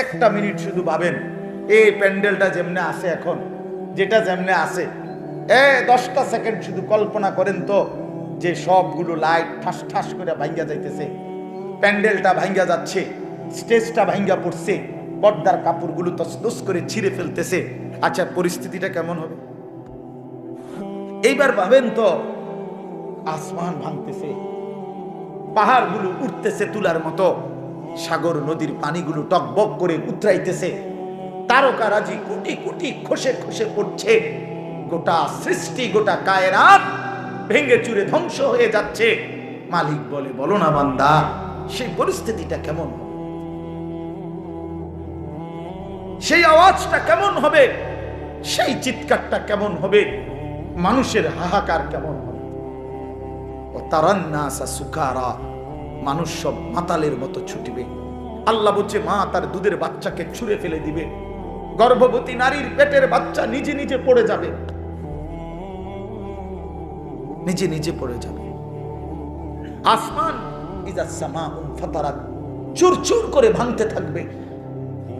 একটা মিনিট শুধু ভাবেন, এই প্যান্ডেলটা যেমনে আছে এখন, যেটা যেমনে আছে, 10টা সেকেন্ড শুধু কল্পনা করেন তো, যে সবগুলো লাইট ঠাস ঠাস করে ভাঙ্গা যাইতেছে, প্যান্ডেলটা ভাঙ্গা যাচ্ছে, স্টেজটা ভাঙ্গা পড়ছে, পর্দার কাপড়গুলো তছনছ করে ছিঁড়ে ফেলতেছে। আচ্ছা, পরিস্থিতিটা কেমন হবে? এইবার ভাবেন তো, আসমান ভাঙতেছে, পাহাড়গুলো উঠতেছে তুলার মতো, সাগর নদীর পানিগুলো টকবক করে উতরাইতেছে, তারকারাজি কোটি কোটি খসে খসে পড়ছে, গোটা সৃষ্টি গোটা কায়নাত ভেঙে চুরে ধ্বংস হয়ে যাচ্ছে। মালিক বলে, বলো না বান্দা, সেই পরিস্থিতিটা কেমন হবে? সেই আওয়াজটা কেমন হবে? সেই চিৎকারটা কেমন হবে? মানুষের হাহাকার কেমন হবে? ও তারান্নাসা সুকারা, মানুষ সব মাতালের মতো ছুটবে। আল্লাহ বলছে, মা তার দুধের বাচ্চাকে ছুঁড়ে ফেলে দিবে, গর্ভবতী নারীর পেটের বাচ্চা নিজে নিজে পড়ে যাবে, নিজে নিজে পড়ে যাবে। আসমান ইযা সামাউন ফাতারাত, চুরচুর করে ভাঙতে থাকবে।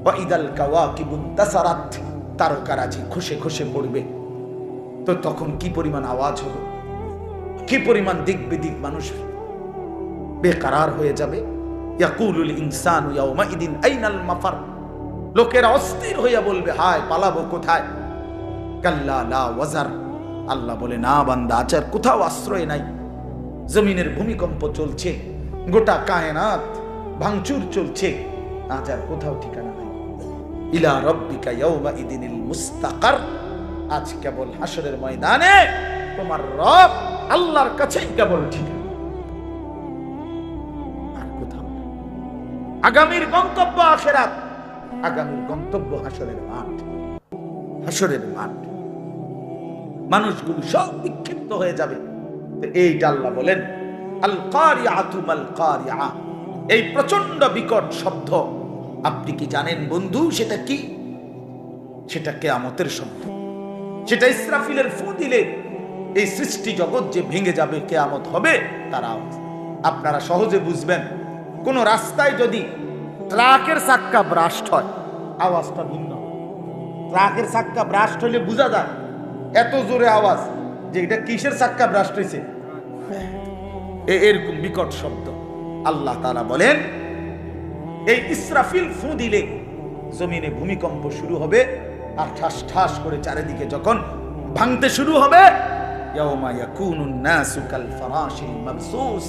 ওয়া ইদাল কাওয়াকিবুন তাসারাত, তারকারাজি খসে খসে পড়বে। তো তখন কি পরিমাণ আওয়াজ হবে, কি পরিমাণ দিক বিদিক মানুষ বেকারার হয়ে যাবে। ইয়াকুলুল ইনসানু ইয়াউমাইদিন আইনাল মাফার, লোকেরা অস্থির হইয়া বলবে, হায় পালাবো কোথায়? কাল্লা লা ওয়াজার, আল্লাহ বলে, না বান্দা, আচার কোথাও আশ্রয় নাই। জমিনের ভূমিকম্প চলছে, গোটা কায়নাত ভাঙচুর চলছে, আচার কোথাও ঠিকানা নাই। ইলা রাব্বিকা ইয়াউমাইদিনিল মুস্তাকার, আজ কেবল হাসরের ময়দানে তোমার রব আল্লাহর কাছেই কেবল ঠিকানা, আর কোথাও না। আগামীর গন্তব্য আখিরাত, আগামীর গন্তব্য হাসরের মাঠ। হাসরের মাঠ, মানুষগুলো সব বিক্ষিপ্ত হয়ে যাবে। এইটা আল্লাহ বলেন, আল কারিআতু মাল কারিআ, এই প্রচন্ড বিকট শব্দ আপনি কি জানেন বন্ধু সেটা কি? সেটা কিয়ামতের শব্দ। সেটা ইসরাফিলের ফু দিলে এই সৃষ্টি জগৎ যে ভেঙে যাবে, কিয়ামত হবে, তার আওয়াজ আপনারা সহজে বুঝবেন। কোন রাস্তায় যদি ট্রাকের চাক্কা ব্রাস্ট হয়, আওয়াজটা ভিন্ন। ট্রাকের চাক্কা ব্রাস্ট হলে বোঝা যায়, এত জোরে আওয়াজ যে এটা কিসের চাক্কা ব্রাস্ট হয়েছে, এরকম বিকট শব্দ। আল্লাহ তাআলা বলেন, এই ইসরাফিল ফু দিলে জমিনে ভূমিকম্প শুরু হবে, আর ঠাস ঠাস করে চারিদিকে যখন ভাঙতে শুরু হবে, ইয়াউমা ইয়াকুনুন নাসু কাল ফারাশিল মাবসুস,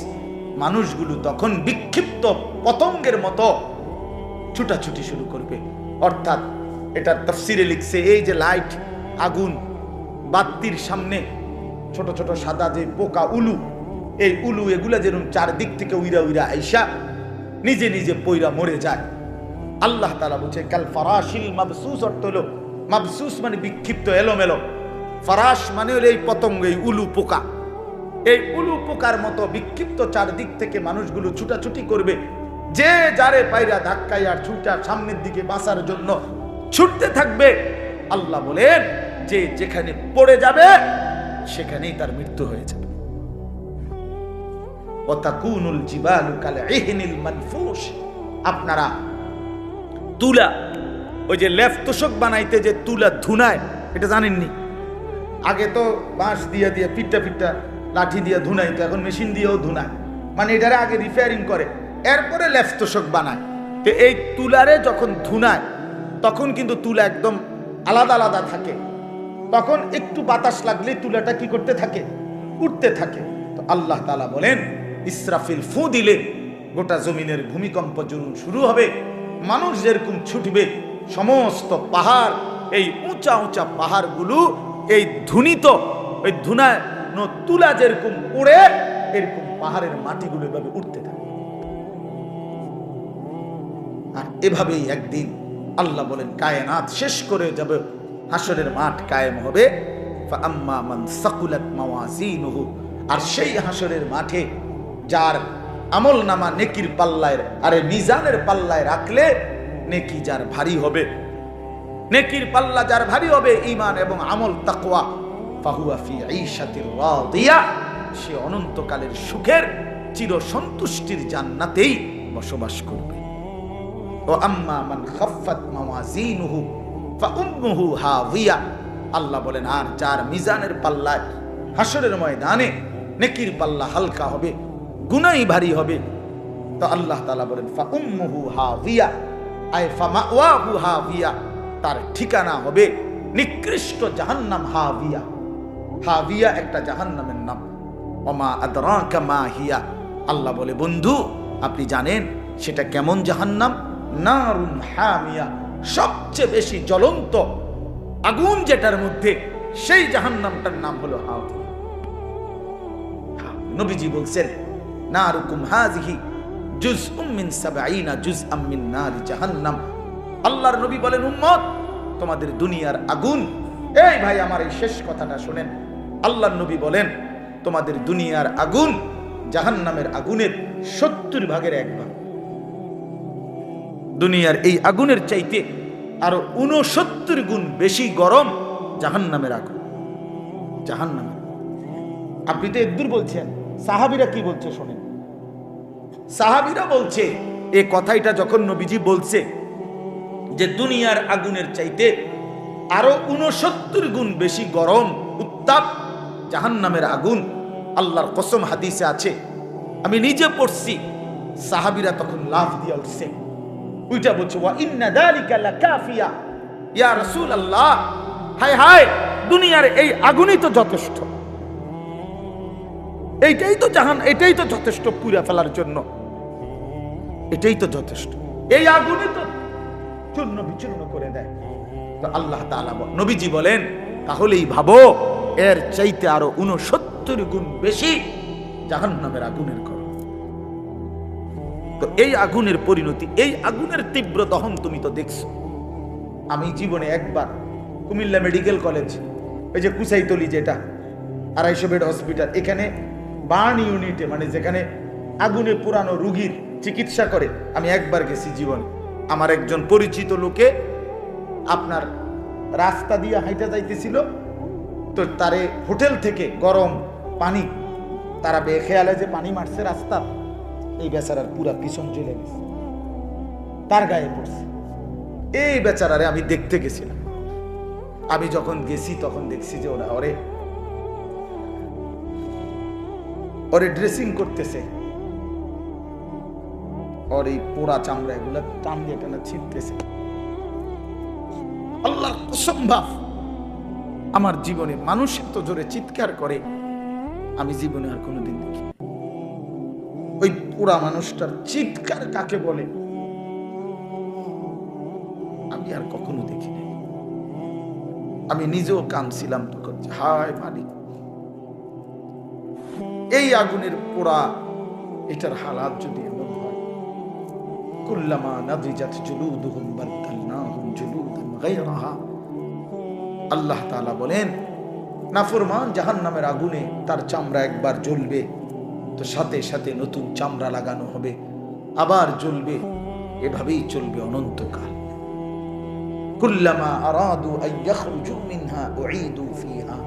মানুষগুলো তখন বিক্ষিপ্ত পতঙ্গের মতো ছুটাছুটি শুরু করবে। অর্থাৎ এটা তাফসিরে লিখছে, এই যে লাইট, আগুন, বাতির সামনে ছোট ছোট সাদা যে পোকা উলু, এই উলু এগুলা যেরকম চারদিক থেকে উইরা উইরা আইসা নিজে নিজে পইরা মরে যায়। আল্লাহ তাআলা বলছে, কাল ফারাশিল মাবসুস, অর্থ হলো মাবসুস মানে বিক্ষিপ্ত, এলোমেলো। ফারাশ মানে হলো এই পতঙ্গ, এই উলু পোকা। এই উলু পোকার মতো বিক্ষিপ্ত চারদিক থেকে মানুষগুলো ছুটাছুটি করবে, যে যারে পায়রা ধাক্কায় আর ছুটা সামনের দিকে বাঁচার জন্য ছুটতে থাকবে। আল্লাহ বলেন, যে যেখানে পড়ে যাবে সেখানেই তার মৃত্যু হয়ে যাবে। ওয়াতাকুনুল জিবালু কাল ইহনিল মানফুশ, আপনারা তুলা, ওই যে লেফ তোষক বানাইতে যে তুলা ধুনায়, এটা জানেননি? আগে তো বাঁশ দিয়ে দিয়ে পিটটা পিটটা লাঠি দিয়ে ধুনাইতো, এখন মেশিন দিয়েও ধুনায়। মানে এটারে আগে রিপেয়ারিং করে, এরপরে লেফ তোষক বানায়। তো এই তুলারে যখন ধুনায়, তখন কিন্তু তুলা একদম আলাদা আলাদা থাকে, তখন একটু বাতাস লাগলে তুলাটা কি করতে থাকে, উঠতে থাকে। তো আল্লাহ তাআলা বলেন, ইসরাফিল ফু দিলে গোটা জমিনের ভূমিকম্প যখন শুরু হবে, মানুষ যেরকম ছুটবে, সমস্ত পাহাড়, এই উঁচা উঁচা পাহাড়গুলো এই ধুনিত, ওই ধুনায় তুলা যেরকম উড়ে, এরকম পাহাড়ের মাটিগুলো এভাবে উঠতে থাকে। আর এভাবেই একদিন আল্লাহ বলেন, কায়নাত শেষ করে যাবে, হাসরের মাঠ কায়েম হবে। ফাআম্মা মান সাকুলাত মাওয়াজিনুহু, আর সেই হাসরের মাঠে যার আমল নামা নেকির পাল্লায়, আরে মিজানের পাল্লায় রাখলে নেকি যার ভারী হবে, নেকির পাল্লা যার ভারী হবে, ঈমান এবং আমল তাকওয়া, ফাহুয়া ফি ঈশাতির রাদিয়া, সে অনন্তকালের সুখের চির সন্তুষ্টির জান্নাতেই বসবাস করবে। ওয়া আম্মা মান খাফফাত মাওয়াজিনুহু ফাউম্মুহু হাওিয়া। আল্লাহ বলেন, আর যার মিজানের পাল্লায় হাসরের ময়দানে নেকির পাল্লা হালকা হবে, গুনাহ ভারী হবে, তো আল্লাহ তাআলা বলেন ফাউম্মুহু হাওিয়া, আয় ফামাওয়াহু হাওিয়া, তার ঠিকানা হবে নিকৃষ্ট জাহান্নাম। হাওিয়া, হাওিয়া একটা জাহান্নামের নাম। ওমা আদরাকা মা হিয়া, আল্লাহ বলে বন্ধু আপনি জানেন সেটা কেমন জাহান্নাম? নারুন হামিয়া, সবচেয়ে বেশি জ্বলন্ত আগুন যেটার মধ্যে, সেই জাহান্নামটার নাম হলো হাওয়া। নবীজি বলছেন নারুকুম হাযিহি জুজউম মিন ৭০ জুজআম মিন নারি জাহান্নাম। আল্লাহর নবী বলেন উম্মত তোমাদের দুনিয়ার আগুন, এই ভাই আমার এই শেষ কথাটা শুনেন, আল্লাহর নবী বলেন তোমাদের দুনিয়ার আগুন জাহান্নামের আগুনের ৭০ ভাগের ১ ভাগ। দুনিয়ার এই আগুনের চাইতে আরো ৬৯ গুণ বেশি গরম জাহান্নামের আগুন। জাহান্নামের, আপনি তো একদূর বলছেন, সাহাবীরা কি বলছে শোনেন। সাহাবীরা বলছে এই কথাটা যখন নবীজি বলছে যে দুনিয়ার আগুনের চাইতে আরো ৬৯ গুণ বেশি গরম উত্তাপ জাহান্নামের আগুন, আল্লাহর কসম হাদিসে আছে, আমি নিজে পড়ছি, সাহাবীরা তখন লাফ দিয়ে উঠছে, ওইটা বলছে ওয়া ইন্না যালিকা লাকাফিয়া ইয়া রাসূলুল্লাহ, হায় হায় দুনিয়ার এই আগুনই তো যথেষ্ট, এইটাই তো এটাই তো যথেষ্ট পুড়ে ফেলার জন্য, এটাই তো যথেষ্ট, এই আগুনই তো চূর্ণ বিচূর্ণ করে দেয়। তো আল্লাহ তাআলা নবীজি বলেন তাহলেই ভাবো এর চাইতে আরো ৬৯ গুণ বেশি জাহান্নামের আগুনের গরম। তো এই আগুনের পরিণতি, এই আগুনের তীব্র দহন তুমি তো দেখছো। আমি জীবনে একবার কুমিল্লা মেডিকেল কলেজ, ওই যে কুচাইতলি যেটা ২৫০ বেড হসপিটাল, এখানে বার্ন ইউনিটে, মানে যেখানে আগুনে পুরানো রুগীর চিকিৎসা করে, আমি একবার গেছি জীবনে। আমার একজন পরিচিত লোকে আপনার রাস্তা দিয়ে হাইটা যাইতেছিল, তো তারে হোটেল থেকে গরম পানি, তারা বেখেয়ালে যে পানি মারছে রাস্তা, এই বেচারার পুরা পিছন চলে গেছে, তার গায়ে পড়ছে। এই বেচারারে আমি দেখতে গেছিলাম। আমি যখন গেছি তখন দেখছি যে ওরা ওরে ড্রেসিং করতেছে, ওর এই পোড়া চামড়া এগুলা টান দিয়ে টানা ছিটতেছে। আল্লাহর কসম ভাব, আমার জীবনে মানুষ এত জোরে চিৎকার করে আমি জীবনে আর কোনোদিন দেখি। ওই পোড়া মানুষটার চিৎকার কাকে বলে আমি আর কখনো দেখিনি। আমি নিজেও কাঁদছিলাম তখন, হায় মালিক, এই আগুনের পোড়া এটার হালাত যদি এমন হয়, কুল্লামা নাদিজাত জুলুদুহুম বাদদালনাহুম জুলুদান গায়রাহা। আল্লাহ তাআলা বলেন নাফরমান জাহান্নামের আগুনে তার চামড়া একবার জ্বলবে, তো সাথে সাথে নতুন চামড়া লাগানো হবে, আবার জ্বলবে, এভাবেই চলবে অনন্তকাল। কুল্লামা আরাদু আন ইয়াখরুজু মিনহা উঈদু ফিহা।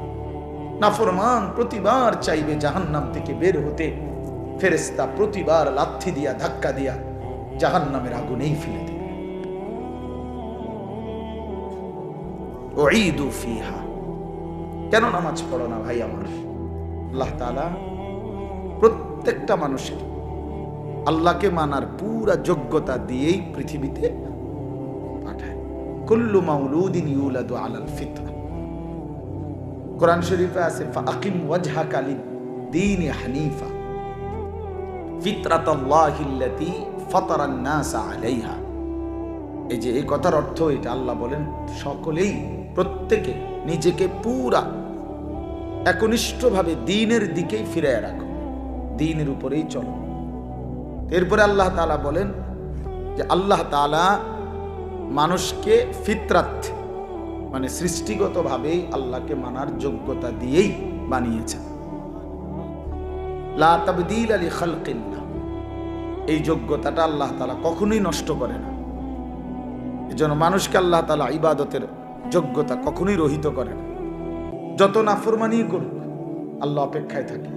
নাফরমান প্রতিবার চাইবে জাহান্নাম থেকে বের হতে, ফেরেশতা প্রতিবার লাথি দিয়া ধাক্কা দিয়া জাহান্নামের আগুনেই ফেলে দেবে। উঈদু ফিহা। কেন নামাজ পড়ো না ভাই আমার? আল্লাহ তাআলা প্রত্যেকটা মানুষের আল্লাহকে মানার পুরা যোগ্যতা দিয়েই পৃথিবীতে পাঠায়। কুল্লু মাউলুদিন ইউলাদু আলাল ফিতরা। কোরআন শরীফে আছে ফাআকিম ওয়াজহাকা লিদ-দীনি হানিফা ফিতরাতাল্লাহিল্লাতী ফাতারান নাস আলাইহা। এই যে এই কথার অর্থ এটা, আল্লাহ বলেন সকলেই, প্রত্যেকে নিজেকে পুরা একনিষ্ঠভাবে দ্বীনের দিকেই ফিরিয়ে রাখো, দ্বীনের উপরেই চলো। এরপরে আল্লাহ তাআলা বলেন যে আল্লাহ তাআলা মানুষকে ফিতরাত মানে সৃষ্টিগতভাবেই আল্লাহকে মানার যোগ্যতা দিয়েই বানিয়েছেন। লা তাবদীলা লিখালকিল্লাহ, এই যোগ্যতাটা আল্লাহ তাআলা কখনোই নষ্ট করে না। এজন্য মানুষকে আল্লাহ তাআলা ইবাদতের যোগ্যতা কখনোই রহিত করে না। যত নাফরমানি করুক আল্লাহ অপেক্ষায় থাকে,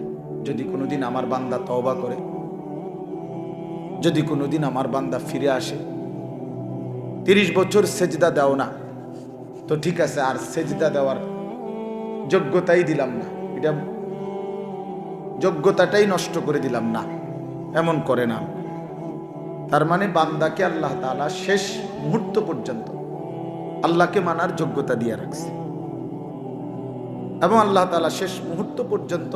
যদি কোনোদিন আমার বান্দা তওবা করে, যদি কোনোদিন আমার বান্দা ফিরে আসে, 30 বছর সেজদা দাও না, তো ঠিক আছে, আর সেজদা দেওয়ার যোগ্যতাই দিলাম না, এটা যোগ্যতাটাই নষ্ট করে দিলাম না, এমন করে না। তার মানে বান্দাকে আল্লাহ তাআলা শেষ মুহূর্ত পর্যন্ত আল্লাহকে মানার যোগ্যতা দিয়ে রাখছে, এবং আল্লাহ তাআলা শেষ মুহূর্ত পর্যন্ত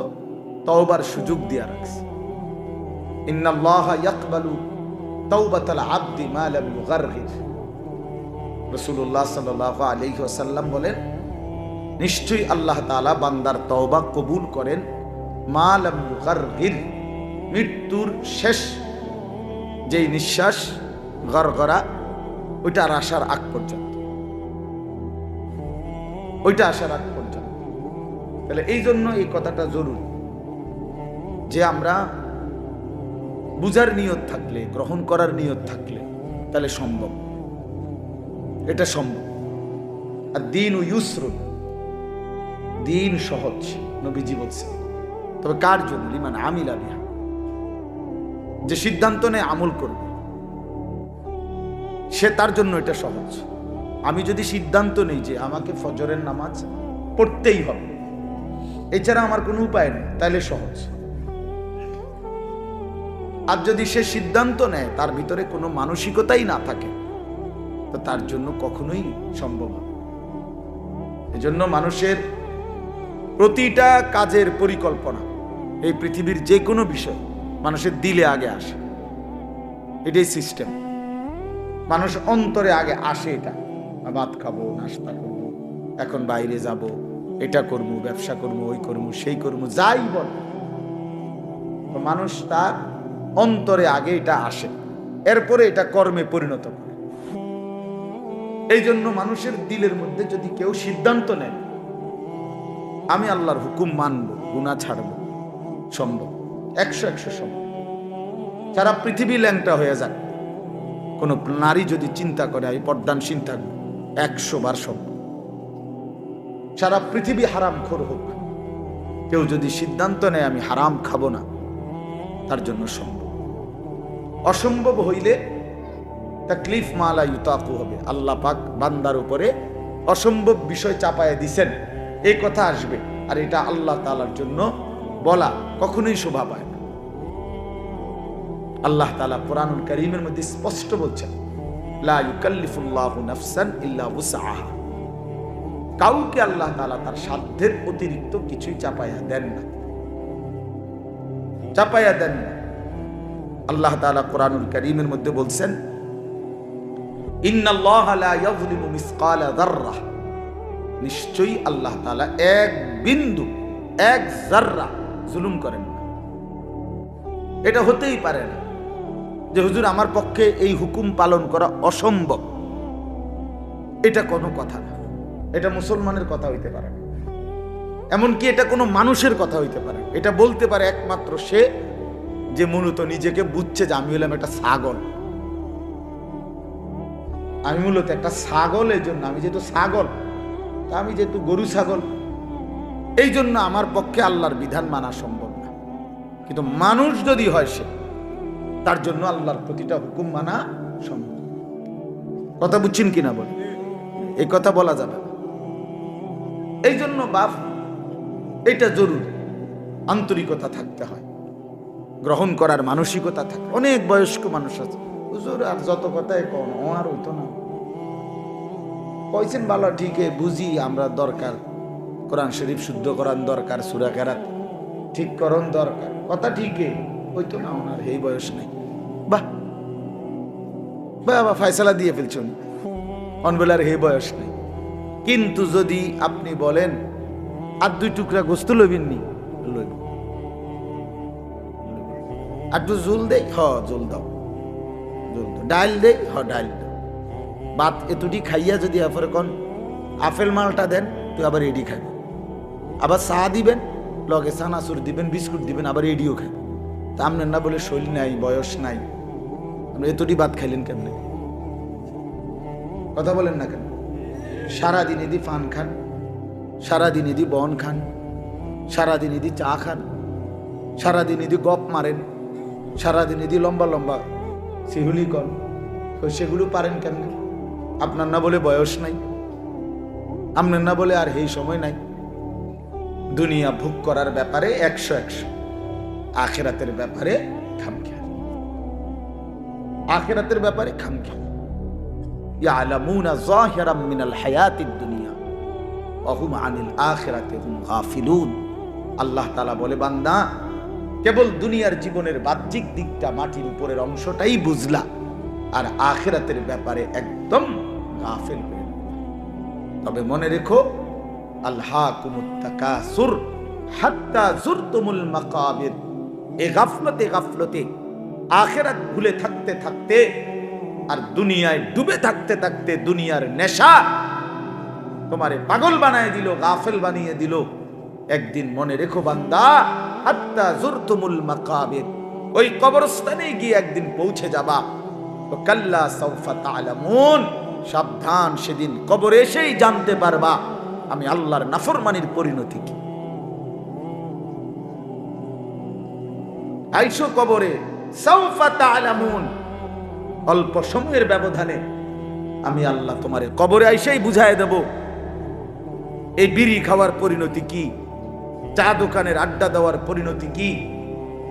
তওবার সুযোগ দিয়ে রাখছে। ইন্নাল্লাহা ইয়াকবালু তাওবাতাল আবদি মা লাম ইউগারগির। রাসূলুল্লাহ সাল্লাল্লাহু আলাইহি ওয়াসাল্লাম বলেন, নিশ্চয়ই আল্লাহ তাআলা বান্দার তওবা কবুল করেন মা লাম ইউগারগির, মৃত্যুর শেষ যেই নিঃশ্বাস গরগরা ওইটার আসার আগ পর্যন্ত, ওইটা আসার আগ পর্যন্ত। তাহলে এই জন্য এই কথাটা জরুরি যে আমরা বুঝার নিয়ত থাকলে, গ্রহণ করার নিয়ত থাকলে তাহলে সম্ভব, এটা সম্ভব। আর দিন ও ইউসরুন, দিন সহজ, নবীজি বলছেন। তবে কার জন্য? লিমান আমিলা বিহা, যে সিদ্ধান্ত নেয় আমল করবে, সে তার জন্য এটা সহজ। আমি যদি সিদ্ধান্ত নেই যে আমাকে ফজরের নামাজ পড়তেই হবে, এছাড়া আমার কোনো উপায় নেই, তাহলে সহজ। আর যদি সে সিদ্ধান্ত নেয় তার ভিতরে কোনো মানসিকতাই না থাকে, তো তার জন্য কখনোই সম্ভব হবে। এজন্য মানুষের প্রতিটা কাজের পরিকল্পনা, এই পৃথিবীর যে কোনো বিষয় মানুষের দিলে আগে আসে, এটাই সিস্টেম। মানুষ অন্তরে আগে আসে, এটা ভাত খাবো, নাস্তা করবো, এখন বাইরে যাব, এটা করবো, ব্যবসা করবো, ওই করবো, সেই করবো, যাই বল, মানুষ তার অন্তরে আগে এটা আসে, এরপরে এটা কর্মে পরিণত করে। এই জন্য মানুষের দিলের মধ্যে যদি কেউ সিদ্ধান্ত নেয় আমি আল্লাহর হুকুম মানব, গুনাহ ছাড়ব, সম্ভব, 100 সম্ভব। সারা পৃথিবী ল্যাংটা হয়ে যাক, কোন নারী যদি চিন্তা করে আমি পর্দানসীন থাকবো, 100 বার সম্ভব। সারা পৃথিবী হারাম খোর হোক, কেউ যদি সিদ্ধান্ত নেয় আমি হারাম খাবো না, তার জন্য সম্ভব। অসম্ভব হইলে তাকলিফ মালা ইউতাকু হবে, আল্লাহ পাক বান্দার উপরে অসম্ভব বিষয় চাপায় দিছেন, এই কথা আসবে। আর এটা আল্লাহ তাআলার জন্য বলা কখনোই শোভা পায় না। আল্লাহ তাআলা কোরআনুল কারীমের মধ্যে স্পষ্ট বলছেন, লা ইউকাল্লিফুল্লাহু নাফসান ইল্লা উসআহা, কাউকে আল্লাহ তাআলা তার সাধ্যের অতিরিক্ত কিছুই চাপায়া দেন না, চাপায়া দেন না। আল্লাহ তাআলা কোরআনুল কারীমের মধ্যে বলছেন, ইন্নাল্লাহা লা ইয়াযলিমু মিসকালা যাররাহ, নিশ্চয়ই আল্লাহ তাআলা এক বিন্দু, এক যাররা জুলুম করেন না। এটা হতেই পারে না যে হুজুর আমার পক্ষে এই হুকুম পালন করা অসম্ভব, এটা কোনো কথা না। এটা মুসলমানের কথা হইতে পারে না, এমনকি এটা কোনো মানুষের কথা হইতে পারে। এটা বলতে পারে একমাত্র সে যে মূলত নিজেকে বুঝছে যে আমি হলাম একটা ছাগল, আমি মূলত একটা ছাগল। এই জন্য আমি যেহেতু ছাগল, তা আমি যেহেতু গরু ছাগল, এই জন্য আমার পক্ষে আল্লাহর বিধান মানা সম্ভব না। কিন্তু মানুষ যদি হয় সে, তার জন্য আল্লাহর প্রতিটা হুকুম মানা সম্ভব। কথা বুঝছেন কিনা বলে? এই কথা বলা যাবে না। এই জন্য বাপ, এটা জরুরি, আন্তরিকতা থাকতে হয়, গ্রহণ করার মানসিকতা থাকে। অনেক বয়স্ক মানুষ আছে, হুজুর আর যত কথাই কোন আর হইতো না, কইছেন ভালো, ঠিক বুঝি আমরা দরকার, কোরআন শরীফ শুদ্ধ করার দরকার, সূরা কেরাত ঠিক করণ দরকার, কথা ঠিকই হইতো না, ওনার এই বয়স নেই। বাহ বাবা, ফয়সালা দিয়ে ফেলছেন, অনবেলার এই বয়স নেই। কিন্তু যদি আপনি বলেন আর 2 টুকরা গোস্ত লইবেননি, লইব, আর একটু জোল দেই, জোল দাও, জোল দাও, ডাল দেই, ডাল দাও, ভাত এতটি খাইয়া যদি এরপরে কোন আপেল মালটা দেন, তুই আবার এডি খাবি, আবার চা দিবেন, লগে চানাচুর দিবেন, বিস্কুট দিবেন, আবার এডিও খাবেন। তা আপনার না বলে শরীর নাই, বয়স নাই, আপনি এতটি ভাত খাইলেন কেমনে? কথা বলেন না কেন? সারাদিন এদি পান খান, সারাদিন এদি বন খান, সারাদিন এদি চা খান, সারাদিন এদি গপ মারেন, সারাদিন এদি লম্বা লম্বা শিহুলি কন, সেগুলো পারেন কেমনে? আপনার না বলে বয়স নাই, আপনার না বলে আর এই সময় নাই। দুনিয়া ভোগ করার ব্যাপারে 100, আখিরাতের ব্যাপারে খামখেয়াল, আখিরাতের ব্যাপারে খামখেয়াল। ইয়ালামুনা যাহিরাম মিনাল হায়াতিদ দুনিয়া ওয়া হুম আনিল আখিরাতি হুম গাফিলুন। আল্লাহ তাআলা বলে, বান্দা কেবল দুনিয়ার জীবনের বাহ্যিক দিকটা, মাটির উপরের অংশটাই বুঝলা, আর আখিরাতের ব্যাপারে একদম গাফিল হয়ে। তবে মনে রেখো, আলহাকুমুত তাকাসুর হাত্তা যুরতুমুল মাকাবির। এই গাফলতে আখিরাত ভুলে থাকতে থাকতে আর দুনিয়ায় ডুবে থাকতে থাকতে দুনিয়ার নেশা তোমারে পাগল বানায় দিল, গাফেল বানিয়ে দিল। একদিন মনে রেখো বান্দা, হাত্তা যুরতুমুল মাকাবির, ওই কবরস্থানে গিয়ে একদিন পৌঁছে যাবা। তো কাল্লা সাউফা তা'লামুন, সাবধান, সেদিন কবরে এসেই জানতে পারবা আমি আল্লাহর নাফরমানির পরিণতি কি। আইসো কবরে, সাউফা তা'লামুন, অল্প সময়ের ব্যবধানে আমি আল্লাহ তোমারে কবরে আইসেই বুঝায় দেব এই বিড়ি খাওয়ার পরিণতি কি, চা দোকানের আড্ডা দেওয়ার পরিণতি কি,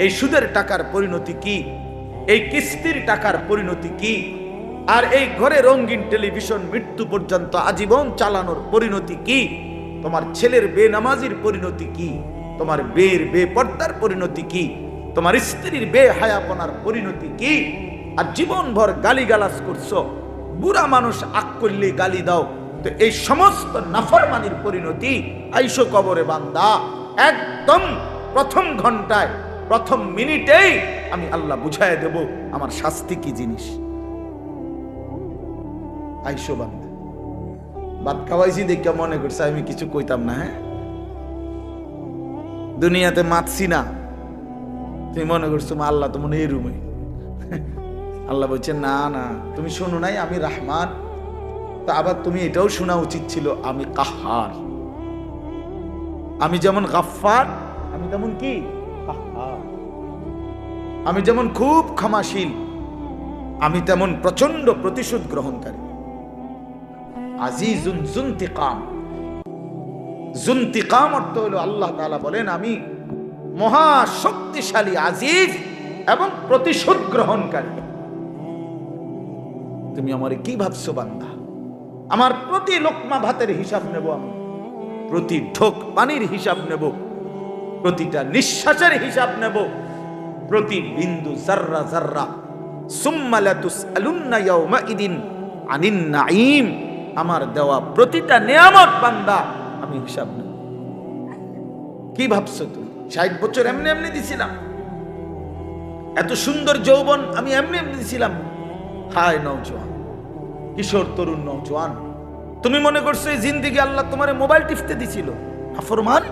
এই সুদের টাকার পরিণতি কি, এই কিস্তির টাকার পরিণতি কি, আর এই ঘরে রঙিন টেলিভিশন মৃত্যু পর্যন্ত আজীবন চালানোর পরিণতি কি, তোমার ছেলের বেনামাজির পরিণতি কি, তোমার বেপর্দার পরিণতি কি, তোমার স্ত্রীর বেহায়াপনার পরিণতি কি। আর জীবনভর গালিগালাজ করছো, বুড়া মানুষ আক করলে গালি দাও, তো এই সমস্ত নাফরমানির পরিণতি। আইসো কবরে বান্দা, একদম প্রথম ঘন্টায়, প্রথম মিনিটেই আমি আল্লাহ বুঝায় দেব আমার শাস্তি কি জিনিস। আইসো বান্দা। ভাত খাওয়াইছি দেখে মনে করছে আমি কিছু কইতাম না। হ্যাঁ, দুনিয়াতে মাতছি না, তুমি মনে করছো আল্লাহ তো মনে এই রুমে। আল্লাহ বলছে, না না, তুমি শোনো নাই আমি রহমান। তা আবার তুমি এটাও শোনা উচিত ছিল আমি কাহার। আমি যেমন গাফফার, আমি তেমন কি কাহার। আমি যেমন খুব ক্ষমাশীল, আমি তেমন প্রচন্ড প্রতিশোধ গ্রহণকারী। আজিজুন যুনতিকাম। যুনতিকাম অর্থ হলো আল্লাহ তাআলা বলেন আমি মহা শক্তিশালী, আজিজ এবং প্রতিশোধ গ্রহণকারী। তুমি আমারে কি ভাবছো বান্দা? আমার প্রতি লোকমা ভাতের হিসাব নেব আমি, প্রতি ঢোক পানির হিসাব নেব, প্রতিটা নিঃশ্বাসের হিসাব নেব, প্রতি বিন্দু জাররা জাররা। সুম্মা লাতুসআলুন্না ইয়াওমাইদিন আনিন নাঈম। আমার দেওয়া প্রতিটা নিয়ামত বান্দা আমি হিসাব নেব। কি ভাবছো তুমি 60 বছর এমনি এমনি দিছিলাম? এত সুন্দর যৌবন আমি এমনি এমনি দিছিলাম? হায় নওজোয়ান, কিশোর তরুণ নওজোয়ান, তুমি মনে করছো এই জিন্দেগি আল্লাহ তোমারে মোবাইল টিপতে দিছিল? নাফরমান,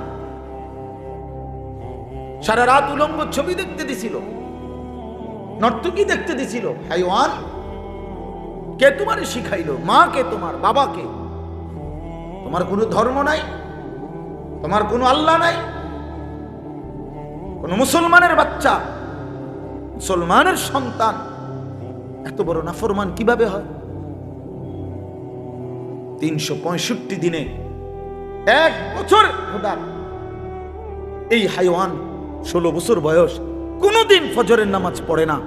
সারা রাত উলঙ্গ ছবি দেখতে দিছিল, নর্তকী দেখতে দিছিল? হাইওয়ান, কে তোমারে শিখাইলো? মা কে তোমার? বাবা কে? তোমার কোনো ধর্ম নাই, তোমার কোনো আল্লাহ নাই, কোন মুসলমানের বাচ্চা, মুসলমানের সন্তান এত বড় নাফরমান কিভাবে হয়? 365 দিনে 1 বছর খোদা, এই হাইওয়ান 16 বছর বয়স, কোনদিন ফজরের নামাজ পড়ে না,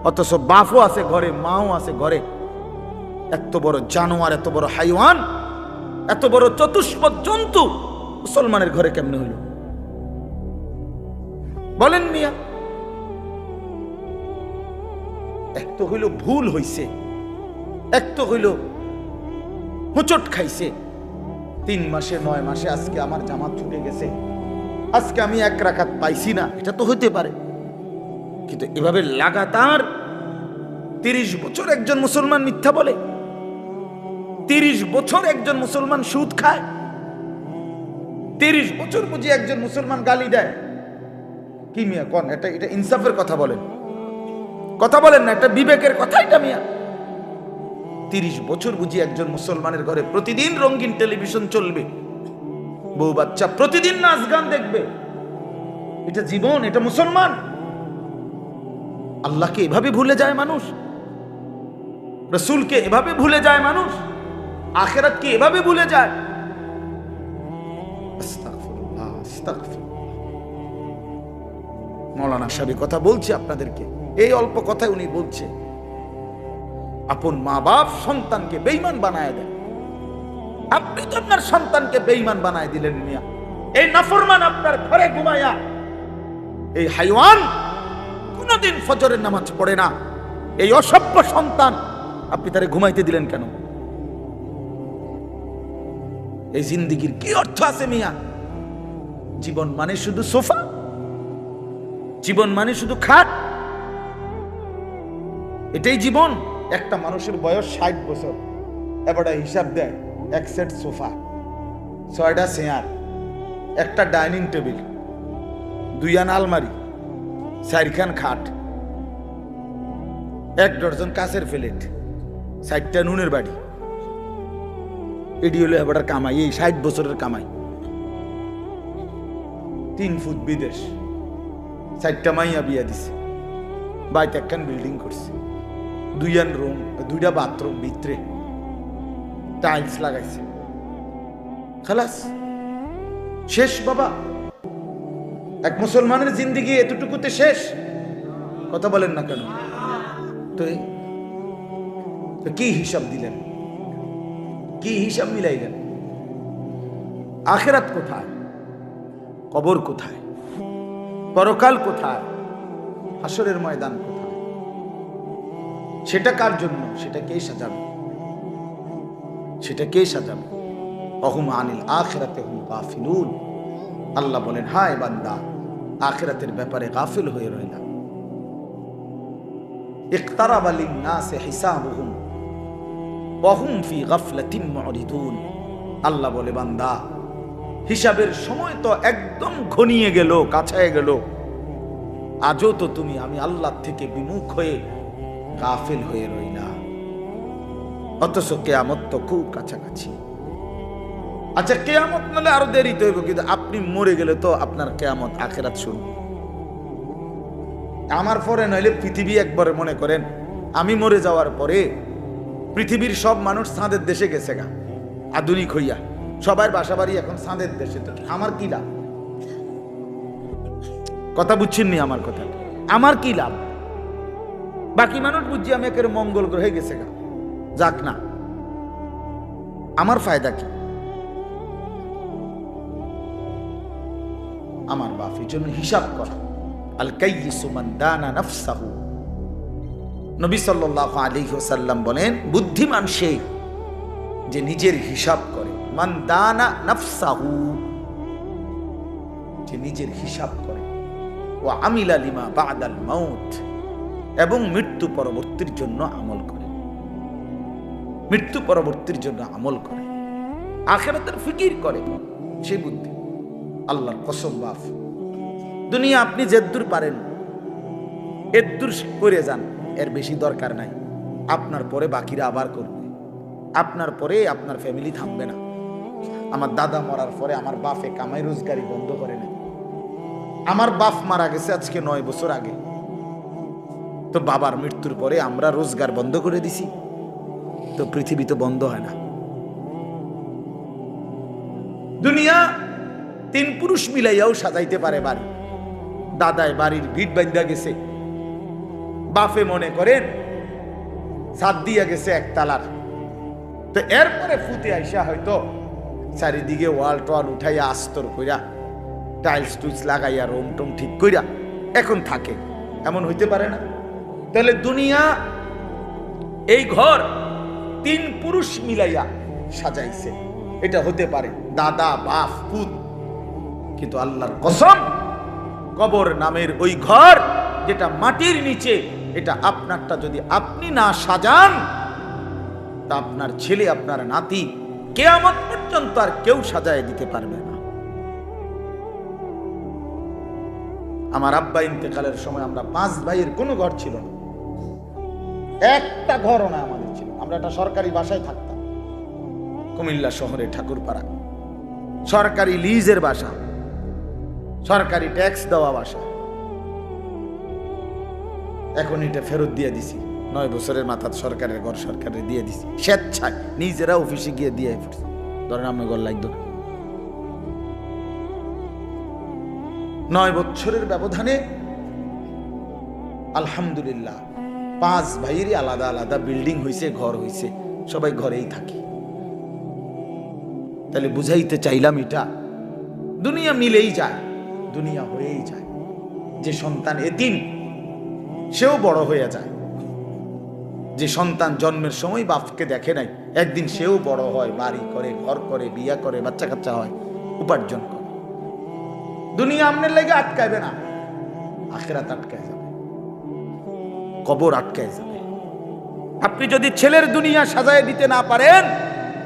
অথচ বাপও আছে ঘরে, মাও আছে ঘরে। এত বড় জানোয়ার, এত বড় হাইওয়ান, এত বড় চতুষ্পদ জন্তু মুসলমানের ঘরে কেমনে হইল বলেন মিয়া? এক তো হইল ভুল হইছে, এক তো হইল হুচট খাইছে। 3 মাসে 9 মাসে আজকে আমার জামাত ছুটে গেছে, আজকে আমি 1 রাকাত পাইছি না, এটা তো হইতে পারে। কিন্তু এভাবে লাগাতার 30 বছর একজন মুসলমান মিথ্যা বলে, 30 বছর একজন মুসলমান সুদ খায়, 30 বছর বুঝি একজন মুসলমান গালি দেয়। কি মিয়া কোন? এটা ইনসাফের কথা বলেন, কথা বলেন না, এটা বিবেকের কথা এটা মিয়া। 30 বছর বুঝি একজন মুসলমানের ঘরে প্রতিদিন রঙিন টেলিভিশন চলবে, বউ বাচ্চা প্রতিদিন নাচ গান দেখবে, এটা জীবন? এটা মুসলমান? আল্লাহকে এভাবে ভুলে যায় মানুষ, রাসূলকে এভাবে ভুলে যায় মানুষ। আখিরাত কি এভাবে ভুলে যায়? আস্তাগফিরুল্লাহ, আস্তাগফিরুল্লাহ। মৌলানা সাহেব কথা বলছি আপনাদেরকে, এই অল্প কথায় উনি বলছে আপন মা বাপ সন্তানকে বেঈমান বানায় দেয়। আপনি তো আপনার সন্তানকে বেঈমান বানায় দিলেন মিয়া। এই নাফরমান আপনার ঘরে ঘুমায়া, এই হাইওয়ান কোনদিন ফজরের নামাজ পড়ে না, এই অসভ্য সন্তান আপনি তারে ঘুমাইতে দিলেন কেন? এই জিন্দেগির কি অর্থ আছে মিয়া? জীবন মানে শুধু সোফা? জীবন মানে শুধু খাট? এটাই জীবন? একটা মানুষের বয়স 60 বছর, এবার হিসাব দেয়, এক সেট সোফা, 6টা চেয়ার, একটা ডাইনিং টেবিল, 2 আলমারি, 4খান খাট, 1 ডজন কাঁচের প্লেট, 60টা নুনের বাড়ি। এটি হলো এবার কামাই, এই 60 বছরের কামাই। 3 ফুট বিদেশ, 4টা মাইয়া বিয়া দিছে, বাইতে একখান বিল্ডিং করছে, 2 রুম, 2টা বাথরুম, ভিতরে টাইলস লাগাইছে, খালাস, শেষ বাবা। এক মুসলমানের জিন্দেগি এতটুকুতে শেষ? কথা বলেন না কেন? তো কি হিসাব দিলেন? কি হিসাব মিলাইলেন? আখিরাত কোথায়? কবর কোথায়? পরকাল কোথায়? হাসরের ময়দান কোথায়? সেটা কার জন্য? সেটা কে সাজাবে? সেটা কে সাজাবে? অহুম আনিল আখিরাতে হুম গাফিলুন। আল্লাহ বলেন, হায় বান্দা, আখিরাতের ব্যাপারে গাফিল হয়ে রইলাম। ইকতারাবা লিন-নাসি হিসাবুহুম ওয়া হুম ফি গাফলাতিন মুরিদুন। আল্লাহ বলে, বান্দা, হিসাবের সময় তো একদম ঘনিয়ে গেল, কাছে গেল, আজও তো তুমি আমি আল্লাহ থেকে বিমুখ হয়ে গাফিল হয়ে রইলা। অথচ কিয়ামত তো খুব কাছাকাছি। আচ্ছা, কিয়ামত মানে আরো দেরিতে হইব, কিন্তু আপনি মরে গেলে তো আপনার কিয়ামত, আখিরাত শুরু। আমার পরে নইলে পৃথিবী একবারে, মনে করেন আমি মরে যাওয়ার পরে পৃথিবীর সব মানুষ চাঁদের দেশে গেছে গা, আধুনিক হইয়া সবার বাসা বাড়ি এখন চাঁদের দেশে, তো আমার কি লাভ? কথা বুঝছেননি আমার কথা? আমার কি লাভ? বাকি মানুষ বুঝছি আমি একের মঙ্গল গ্রহে গেছে গা, যাক না, আমার ফায়দা কি? আমার বাপের জন্য হিসাব করা। আল কাইয়িসু মান দানা নাফসাহু। নবী সাল্লাল্লাহু আলাইহি ওয়াসাল্লাম বলেন, বুদ্ধিমান সে যে নিজের হিসাব করে। মান দানা নাফসাহু, যে নিজের হিসাব করে। ওয়া আমিলা লিমা বাদাল মাউত, এবং মৃত্যু পরবর্তীর জন্য আমল করে। মৃত্যু পরবর্তীর জন্য আমল করে, আখিরাতের ফিকির করে, সে বুদ্ধি। আল্লাহর কসম বাপ, দুনিয়া আপনি যেদূর পারেন এদূর করে যান, এর বেশি দরকার নাই। আপনার পরে বাকিরা আবার করবে, আপনার পরে আপনার ফ্যামিলি থামবে না। আমার দাদা মরার পরে আমার বাপে কামাই রোজগারি বন্ধ করে না। আমার বাপ মারা গেছে আজকে 9 বছর আগে, তো বাবার মৃত্যুর পরে আমরা রোজগার বন্ধ করে দিছি, তো পৃথিবী তো বন্ধ হয় না। দুনিয়া 3 পুরুষ মিলাইয়াও সাজাইতে পারে বাড়ি। দাদায় বাড়ির ভিট বান্ধা গেছে, বাপে মনে করেন ছাদ দিয়া গেছে 1 তালার, তো এরপরে ফুতে আইসা হয়তো চারিদিকে ওয়াল টোয়াল উঠাইয়া আস্তর কইরা টাইলস টুইলস লাগাইয়া রুম টুম ঠিক কইরা এখন থাকে, এমন হইতে পারে না? তাহলে দুনিয়া এই ঘর 3 পুরুষ মিলাইয়া সাজাইছে, এটা হতে পারে দাদা বাপ পুত। কিন্তু আল্লাহর কসম, কবর নামের ওই ঘর যেটা মাটির নিচে, এটা আপনারটা যদি আপনি না সাজান, তা আপনার ছেলে আপনার নাতি কিয়ামত পর্যন্ত আর কেউ সাজায় দিতে পারবে না। আমার আব্বা ইন্তেকালের সময় আমরা 5 ভাইয়ের কোনো ঘর ছিল না, একটা ঘরও না আমাদের ছিল। আমরা একটা সরকারি বাসায় থাকতাম, কুমিল্লা শহরে ঠাকুরপাড়া, সরকারি লিজের বাসা, সরকারি ট্যাক্স দেওয়া বাসা। এখন এটা ফেরত দিয়ে দিছি, 9 বছরের মাথা সরকারের ঘর সরকারে দিয়ে দিছি, স্বেচ্ছায় নিজেরা অফিসে গিয়ে দিয়ে পড়ছি। ধরেন আপনার ঘর লাগতো না। 9 বছরের ব্যবধানে আলহামদুলিল্লাহ 5 ভাইয়েরই আলাদা আলাদা বিল্ডিং হয়েছে, ঘর হয়েছে, সবাই ঘরেই থাকি। তাহলে বুঝাইতে চাইলাম এটা দুনিয়া মিলেই যায়, দুনিয়া হয়েই যায়। যে সন্তান এতিম সেও বড় হয়ে যায়, যে সন্তান জন্মের সময় বাপকে দেখে নাই একদিন সেও বড় হয়, বাড়ি করে, ঘর করে, বিয়া করে, বাচ্চা কাচ্চা হয়, উপার্জন করে। দুনিয়া আমনের লেগে আটকাইবে না, আখিরাত আটকায় যাবে, কবর আটকায় যাবে। আপনি যদি ছেলের দুনিয়া সাজায় দিতে না পারেন,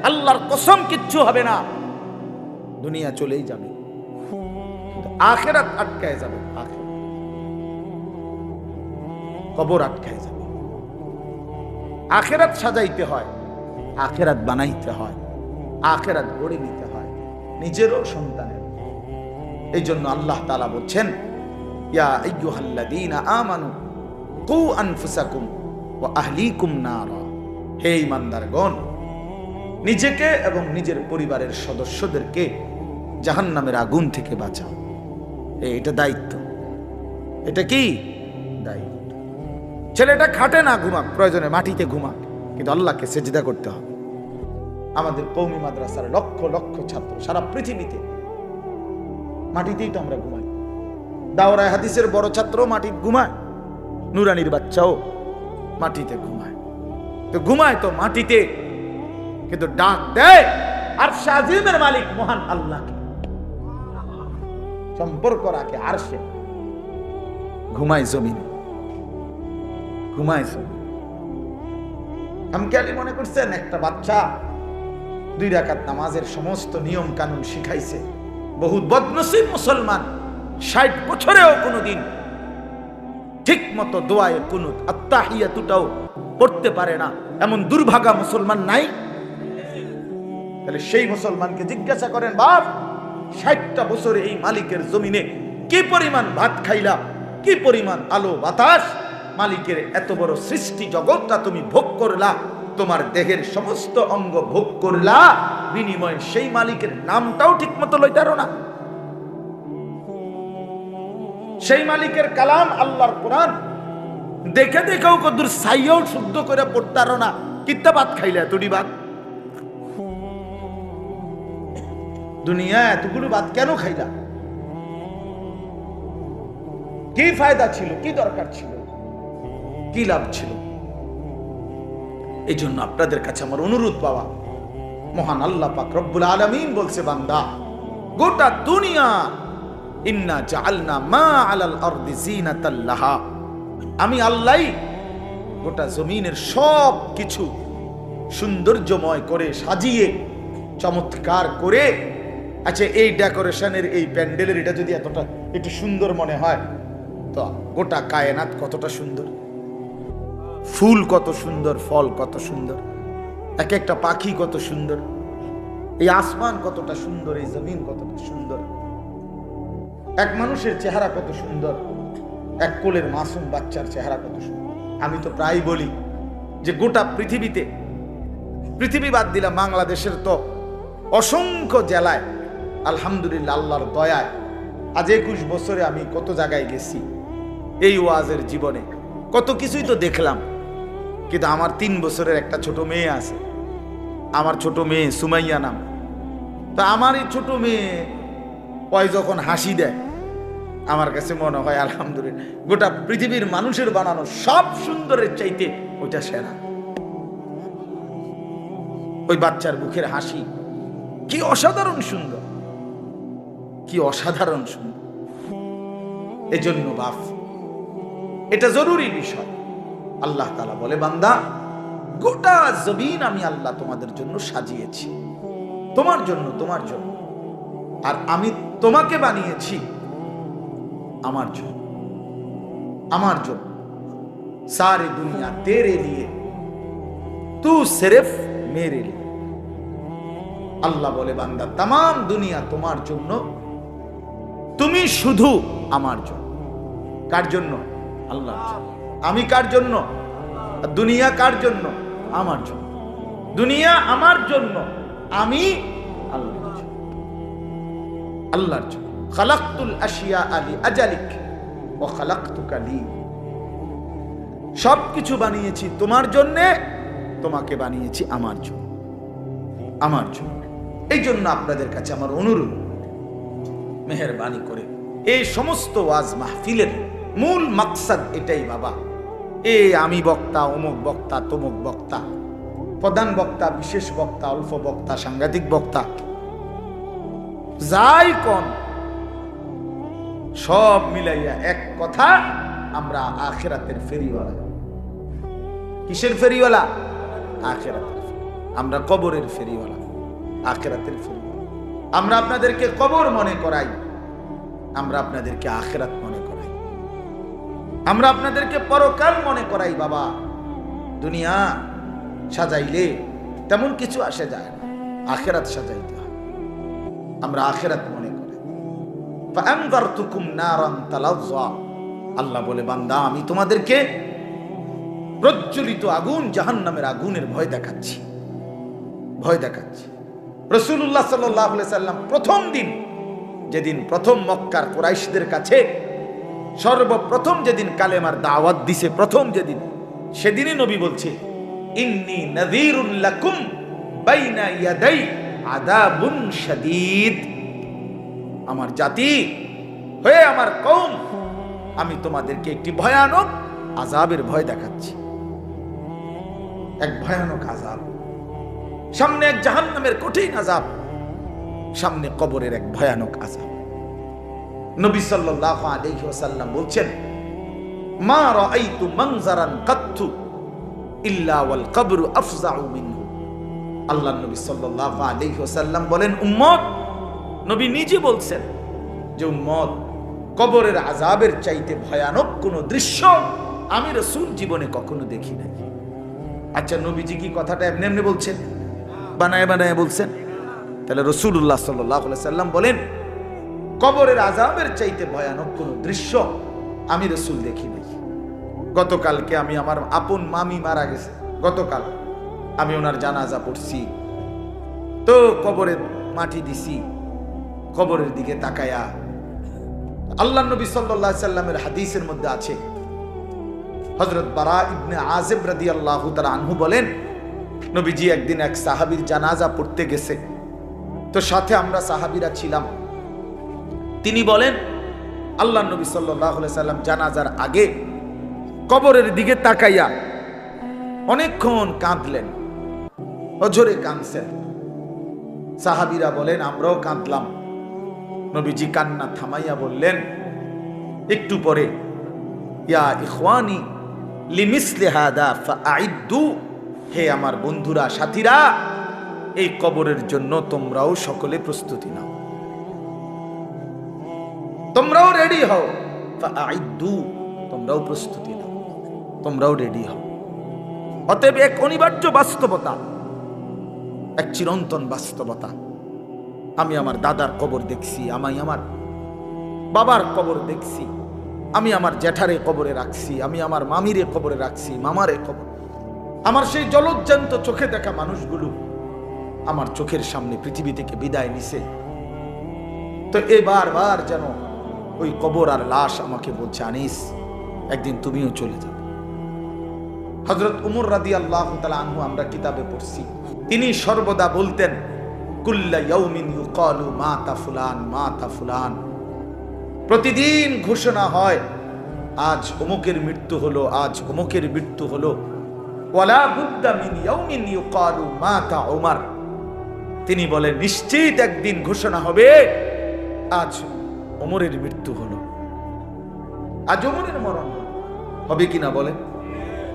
আল্লাহর কসম কিচ্ছু হবে না, দুনিয়া চলেই যাবে, আখিরাত আটকায় যাবে, কবর আটকায় যাবে। আখিরাত সাজাইতে হয়, আখিরাত বানাইতে হয়, আখিরাত গড়ে নিতে হয় নিজেরও সন্তানের। এই জন্য আল্লাহ তাআলা বলছেন, ইয়া আইয়ুহাল্লাযীনা আমানু কু আনফুসাকুম ওয়া আহলিকুম নারা, হে ঈমানদারগণ, নিজেকে এবং নিজের পরিবারের সদস্যদেরকে জাহান্নামের আগুন থেকে বাঁচাও। এটা দায়িত্ব। এটা কি দায়িত্ব? ছেলেটা খাটে না ঘুমাক, প্রয়োজনে মাটিতে ঘুমাক, কিন্তু আল্লাহকে সেজদা করতে হবে। আমাদের কওমি মাদ্রাসার লক্ষ লক্ষ ছাত্র সারা পৃথিবীতে মাটিতেই তো আমরা ঘুমাই। দাওরায়ে হাদিসের বড় ছাত্র মাটিতে ঘুমায়, নুরানির বাচ্চাও মাটিতে ঘুমায়। তো ঘুমায় তো মাটিতে, কিন্তু ডাক দেয় আরশে আজিমের মালিক মহান আল্লাহকে, সম্পর্ক রাখে আরশে। ঘুমায় জমিনে, ঘুমায় জমিনে। আমকে মনে করছেন একটা বাচ্চা 2 রাকাত নামাজের সমস্ত নিয়ম কানুন শিখাইছে। বহুত বদনসিব মুসলমান 60 বছরেও কোনোদিন ঠিক মতো দোয়ায়ে কুনুত আত্তাহিয়াতুটাও পড়তে পারে না, এমন দুর্ভাগা মুসলমান নাই? তাহলে সেই মুসলমানকে জিজ্ঞাসা করেন, বাপ 60টা বছরে এই মালিকের জমিনে কি পরিমাণ ভাত খাইলা, কি পরিমাণ আলো বাতাস, মালিকের এত বড় সৃষ্টি জগৎটা তুমি ভোগ করলা, তোমার দেহের সমস্ত অঙ্গ ভোগ করলা, বিনিময়ে সেই মালিকের নামটাও ঠিক মতো লইতারো না। সেই মালিকের কালাম আল্লাহর কোরআন দেখে দেখেও কদুর সাইয়াও শুদ্ধ করে পড়তারো না, কিত্তা ভাত খাইলা, এতটি ভাত? দুনিয়া এতগুলো ভাত কেন খাইলা? কি ফায়দা ছিল, কি দরকার ছিল, কি লাভ ছিল? এই জন্য আপনাদের কাছে আমার অনুরোধ, বাবা, মহান আল্লাহ পাক রব্বুল আলামিন বলছে, বান্দা, গোটা দুনিয়া ইন্না জাআলনা মা আলাল আরদি জিনাতাল লাহা, আমি আল্লাহ গোটা জমিনের সব কিছু সৌন্দর্যময় করে সাজিয়ে চমৎকার করে, আচ্ছা এই ডেকোরেশনের এই প্যান্ডেলের এটা যদি এতটা একটু সুন্দর মনে হয়, তো গোটা কায়নাত কতটা সুন্দর, ফুল কত সুন্দর, ফল কত সুন্দর, এক একটা পাখি কত সুন্দর, এই আসমান কতটা সুন্দর, এই জমিন কতটা সুন্দর, এক মানুষের চেহারা কত সুন্দর, এক কোলের মাসুম বাচ্চার চেহারা কত সুন্দর। আমি তো প্রায় বলি যে গোটা পৃথিবীতে, পৃথিবী বাদ দিলাম, বাংলাদেশের তো অসংখ্য জেলায় আলহামদুলিল্লাহ আল্লাহর দয়ায় আজ 21 বছরে আমি কত জায়গায় গেছি, এই ওয়াজের জীবনে কত কিছুই তো দেখলাম। কিন্তু আমার 3 বছরের একটা ছোট মেয়ে আছে, আমার ছোট মেয়ে সুমাইয়া নাম। তা আমার এই ছোট মেয়ে ওই যখন হাসি দেয়, আমার কাছে মনে হয় আলহামদুলিল্লাহ গোটা পৃথিবীর মানুষের বানানো সব সুন্দরের চাইতে ওইটা সেরা। ওই বাচ্চার মুখের হাসি কি অসাধারণ সুন্দর, কি অসাধারণ সুন্দর। এজন্য বাপ, এটা জরুরি বিষয়। আল্লাহ তাআলা বলে, বান্দা, গোটা জমিন আমি আল্লাহ তোমাদের জন্য সাজিয়েছি, তোমার জন্য, তোমার জন্য। আর আমি তোমাকে বানিয়েছি আমার জন্য, আমার জন্য। सारी दुनिया तेरे लिए, तू सिर्फ मेरे लिए। আল্লাহ বলে, বান্দা, तमाम দুনিয়া তোমার জন্য, তুমি শুধু আমার জন্য। কার জন্য? আল্লাহর জন্য। আমি কার জন্য? আর দুনিয়া কার জন্য? আমার জন্য। দুনিয়া আমার জন্য, আমি আল্লাহর জন্য। আল্লাহর জন্য। খালাকতুল আশিয়া আলি আজালিক ওয়া খালাকতুকা লি। সবকিছু বানিয়েছি তোমার জন্য, তোমাকে বানিয়েছি আমার জন্য, আমার জন্য। এই জন্য আপনাদের কাছে আমার অনুরোধ, মেহেরবানি করে এই সমস্ত ওয়াজ মাহফিলের মূল মাকসাদ এটাই বাবা। আমি বক্তা, অমুক বক্তা, তমুক বক্তা, প্রধান বক্তা, বিশেষ বক্তা, অল্প বক্তা, সাংঘাতিক বক্তা, যাই কোন সব মিলাইয়া এক কথা, আমরা আখিরাতের ফেরিওয়ালা। কিসের ফেরিওয়ালা? আখিরাতের। আমরা কবরের ফেরিওয়ালা, আখিরাতের ফেরিওয়ালা। আমরা আপনাদেরকে কবর মনে করাই, আমরা আপনাদেরকে আখিরাত মনে করাই, আমরা আপনাদেরকে পরকাল মনে করাই। বাবা, দুনিয়া সাজাইলে তেমন কিছু আসে যায় না, আখিরাত সাজাইতে হয়। আমরা আখিরাত মনে করি। ফাআনযারতুকুম নারান তালাযযা। আল্লাহ বলে, বান্দা আমি তোমাদেরকে প্রজ্বলিত আগুন, জাহান্নামের আগুনের ভয় দেখাচ্ছি, ভয় দেখাচ্ছি। রাসূলুল্লাহ সাল্লাল্লাহু আলাইহি সাল্লাম প্রথম দিন, যেদিন প্রথম মক্কার কুরাইশদের কাছে সর্বপ্রথম যেদিন কালেমার দাওয়াত দিছে, প্রথম যেদিন, সেদিনই নবী বলছে, ইন্নী নাযীরুন লাকুম বাইনা ইয়াদাই আযাবুন শাদীদ। আমার জাতি হয়ে আমার কওম, আমি তোমাদেরকে একটি ভয়ানক আযাবের ভয় দেখাচ্ছি। এক ভয়ানক আযাব, সামনে এক জাহান্নামের কঠিন আযাব, সামনে কবরের এক ভয়ানক আযাব। নবী সাল্লাল্লাহু আলাইহি ওয়াসাল্লাম বলছেন, মা রাআইতু মানজারান কাত্তু ইল্লা ওয়াল কবরু আফজাউ মিনহু। আল্লাহ নবী সাল্লাল্লাহু আলাইহি ওয়াসাল্লাম বলেন, উম্মত, নবী নিজে বলছেন যে উম্মত, কবরের আযাবের চাইতে ভয়ানক কোন দৃশ্য আমি রাসূল জীবনে কখনো দেখি নাই। আচ্ছা, নবীজি কি কথাটা এমনি এমনি বলছেন? বানায় বানায় বলছেন? তাহলে রাসূলুল্লাহ সাল্লাল্লাহু আলাইহি ওয়াসাল্লাম বলেন, কবরের আযাবের চাইতে ভয়ানক কোন দৃশ্য আমি রাসূল দেখি নাই। গতকালকে আমি, আমার আপন মামি মারা গেছে, গতকাল আমি ওনার জানাজা পড়ছি, তো কবরে মাটি দিছি, কবরের দিকে তাকায়া আল্লাহ নবী সাল্লাল্লাহু আলাইহি সাল্লামের হাদিসের মধ্যে আছে, হযরত বারা ইবনে আযিব রাদিয়াল্লাহু তাআলা আনহু বলেন, নবীজি একদিন এক সাহাবীর জানাজা পড়তে গেছে, তো সাথে আমরা সাহাবীরা ছিলাম। তিনি বলেন, আল্লাহ নবী সাল্লাল্লাহু আলাইহি সাল্লাম জানাজার আগে কবরের দিকে তাকাইয়া অনেকক্ষণ কাঁদলেন, অঝরে কাঁদছেন। সাহাবীরা বলেন, আমরাও কাঁদলাম। নবীজি কান্না থামাইয়া বললেন একটু পরে, ইয়া ইখওয়ানি লিমিসলি হাদা ফাআইদ্দু। হে আমার বন্ধুরা, সাথীরা, এই কবরের জন্য তোমরাও সকলে প্রস্তুতি নাও, তোমরাও রেডি হও। ফাআইদ্দু, তোমরাও প্রস্তুতি নাও, তোমরাও রেডি হও। অতএব এক অনিবার্য বাস্তবতা, এক চিরন্তন বাস্তবতা। আমি আমার দাদার কবর দেখছি, আমি আমার বাবার কবর দেখছি, আমি আমার জ্যাঠারে কবরে রাখছি, আমি আমার মামিরে কবরে রাখছি, মামারে কবর। আমার সেই জলজ্জান্ত চোখে দেখা মানুষগুলো আমার চোখের সামনে পৃথিবী থেকে বিদায় নিছে। তো এবার যেন ওই কবর আর লাশ আমাকে বলছে, আনিস, একদিন তুমিও চলে যাবে। হযরত উমর রাদিয়াল্লাহু তাআলা আনহু, আমরা কিতাবে পড়ছি, তিনি সর্বদা বলতেন, কুল্লা ইয়াউমিন ইউকালু মাতা ফুলান, মাতা ফুলান। প্রতিদিন ঘোষণা হয়, আজ অমুকের মৃত্যু হলো, আজ অমুকের মৃত্যু হলো। ওয়ালা বুদ্দা মিন ইয়াউমিন ইউকালু মাতা উমর। তিনি বলেন, নিশ্চিত একদিন ঘোষণা হবে, আজ ওমরের মৃত্যু হলো, আজ ওমরের মরণ হবে কিনা বলেন?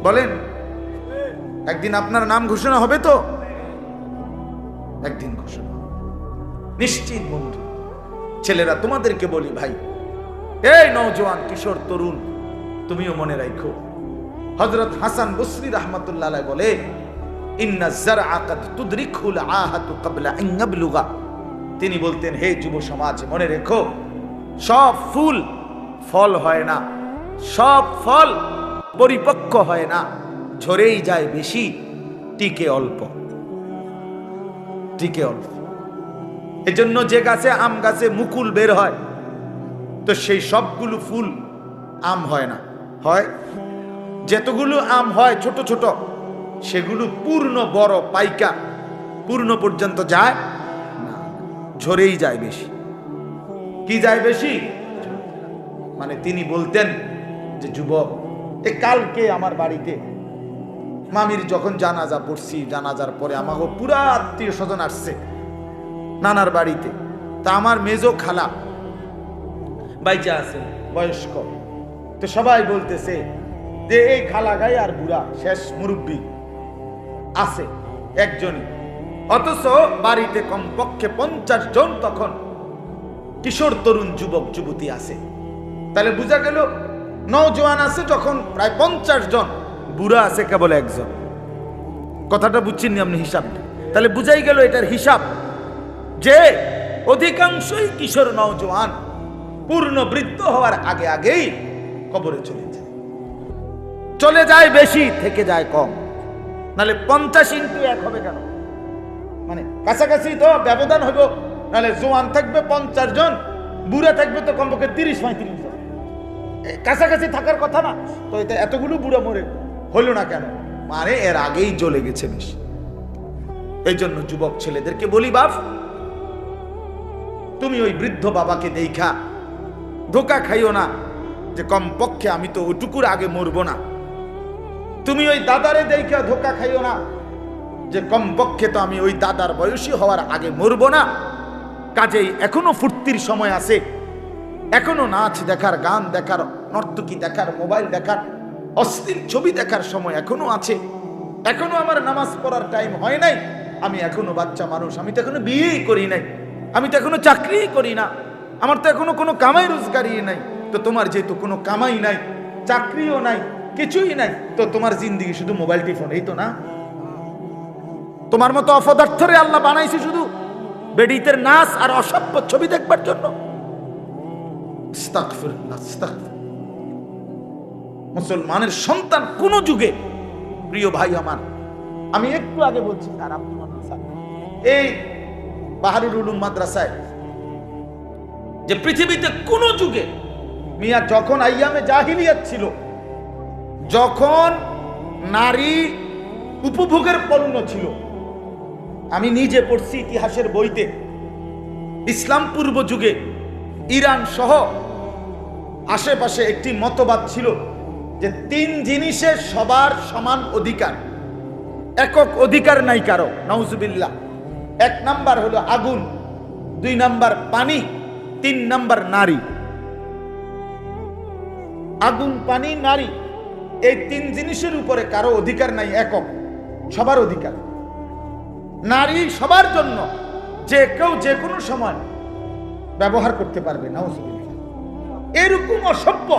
বলেন, একদিন আপনার নাম ঘোষণা হবে তো? একদিন ঘোষণা নিশ্চিত। বন্ধু, ছেলেরা, তোমাদেরকে বলি, ভাই, এই নওজোয়ান, কিশোর, তরুণ, তুমিও মনে রাখো, হযরত হাসান বসরি রাহমাতুল্লাহ আলাইহি বলে, ইন্না যারআ কাদ তুদরিকুল আহাতু ক্বাবলা আন ইয়াবলুগা। তিনি বলতেন, হে যুব সমাজ, মনে রেখো, সব ফুল ফল হয় না, সব ফল পরিপক্ক হয় না, ঝরেই যায় বেশি, টিকে অল্প, টিকে অল্প। এজন্য যে গাছে আম গাছে মুকুল বের হয়, তো সেই সবগুলো ফুল আম হয় না, হয় যেতগুলো আম হয় ছোট ছোট, সেগুলো পূর্ণ বড় পাইকা পূর্ণ পর্যন্ত যায় না, ঝরেই যায় বেশি। কি যায় বেশি? মানে তিনি বলতেন যে যুবক, কালকে আমার বাড়িতে মামির যখন জানাজা পড়ছি, জানাজার পরে আমাকে পুরা আত্মীয় স্বজন আসছে নানার বাড়িতে, তা আমার মেজো খালা বাইচা আছে বয়স্ক, তো সবাই বলতেছে যে এই খালা গায়ে আর বুড়া শেষ মুরব্বী আছে একজনই, অথচ বাড়িতে কমপক্ষে 50 জন তখন কিশোর তরুণ যুবক যুবতী আছে। তাহলে বোঝা গেল নওজোয়ান আছে যখন প্রায় 50 জন, বুড়া আছে কেবল একজন। কথাটা বুঝছেন আপনি হিসাবটা? তাহলে বুঝাই গেল এটার হিসাব যে অধিকাংশই কিশোর নওজোয়ান পূর্ণ বৃদ্ধ হওয়ার আগে আগেই কবরে চলে যায় বেশি, থেকে যায় কম। নাহলে 50 × 1 হবে কেন? মানে কাছাকাছি তো ব্যবধান হইব, নাহলে জোয়ান থাকবে 50 জন, বুড়া থাকবে তো কমপক্ষে 30-35 জন, কাছাকাছি থাকার কথা না। তো এটা এতগুলো বুড়া মরে হইল না কেন? মানে এর আগেই জ্বলে গেছে বেশি। এই জন্য যুবক ছেলেদেরকে বলি, বাপ তুমি ওই বৃদ্ধ বাবাকে দেখা ধোকা খাইও না যে কমপক্ষে আমি তো ওটুকুর আগে মরবো না। তুমি ওই দাদারে দেখা ধোকা খাইও না যে কমপক্ষে তো আমি ওই দাদার বয়সী হওয়ার আগে মরবো না। কাজেই এখনো ফুর্তির সময় আছে, এখনো নাচ দেখার, গান দেখার, নর্তকী দেখার, মোবাইল দেখার, অশ্লীল ছবি দেখার সময় এখনো আছে। এখনো আমার নামাজ পড়ার টাইম হয় নাই, আমি এখনো বাচ্চা মানুষ, আমি তো এখনো বিয়েই করি নাই, আমি তো এখনো চাকরিই করি না, আমার তো এখনো কোনো কামাই রোজগারই নাই। তো তোমার যেহেতু কোনো কামাই নাই, চাকরিও নাই, কিছুই নাই, তো তোমার জিন্দিগি শুধু মোবাইল টিফোন, এই তো না? তোমার মতো অপদার্থরে আল্লাহ বানাইছে শুধু বেডিতের নাচ আর অসভ্য ছবি দেখবার জন্য। মুসলমানের সন্তান কোন যুগে, প্রিয় ভাই আমার, আমি একটু আগে বলছি এই বাহারুল উলুম মাদ্রাসায় যে পৃথিবীতে কোন যুগে মিয়া, যখন আইয়ামে জাহিলিয়াত ছিল, যখন নারী উপভোগের পণ্য ছিল, আমি নিজে পড়ছি ইতিহাসের বইতে, ইসলাম পূর্ব যুগে ইরান সহ আশেপাশে একটি মতবাদ ছিল যে 3 জিনিসে সবার সমান অধিকার, একক অধিকার নাই কারো, নাউজুবিল্লাহ। 1 নাম্বার হলো আগুন, 2 নাম্বার পানি, 3 নাম্বার নারী। আগুন, পানি, নারী, এই 3 জিনিসের উপরে কারো অধিকার নাই, একক, সবার অধিকার। নারী সবার জন্য, যে কেউ যে কোনো সময় ব্যবহার করতে পারবে, নাউজুবিল্লাহ। এরকম অসভ্য,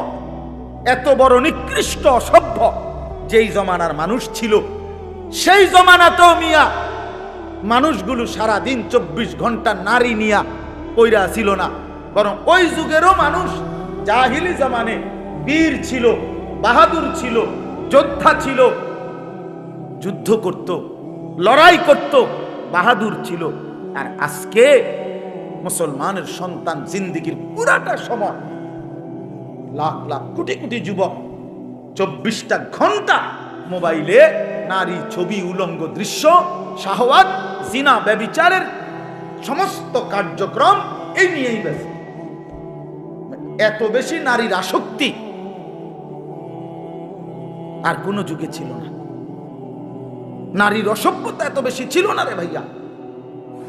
এত বড় নিকৃষ্ট অসভ্য যেই জমানার মানুষ ছিল, সেই জমানাতেও মিয়া মানুষগুলো সারাদিন 24 ঘন্টা নারী নিয়া পইরা ছিল না, বরং ওই যুগেরও মানুষ জাহিলি জামানে বীর ছিল, বাহাদুর ছিল, যোদ্ধা ছিল, যুদ্ধ করত, লড়াই করত, বাহাদুর ছিল। আর আজকে মুসলমানের সন্তান জিন্দিগির পুরাটা সময়, লাখ লাখ কোটি কোটি যুবক 24টা ঘন্টা মোবাইলে নারী, ছবি, উলঙ্গ দৃশ্য, শাহওয়াত, জিনা, ব্যভিচারের সমস্ত কার্যক্রম এই নিয়েই ব্যস্ত। এত বেশি নারীর আসক্তি আর কোন যুগে ছিল না। নারীর অসভ্যতা এত বেশি ছিল না রে ভাইয়া।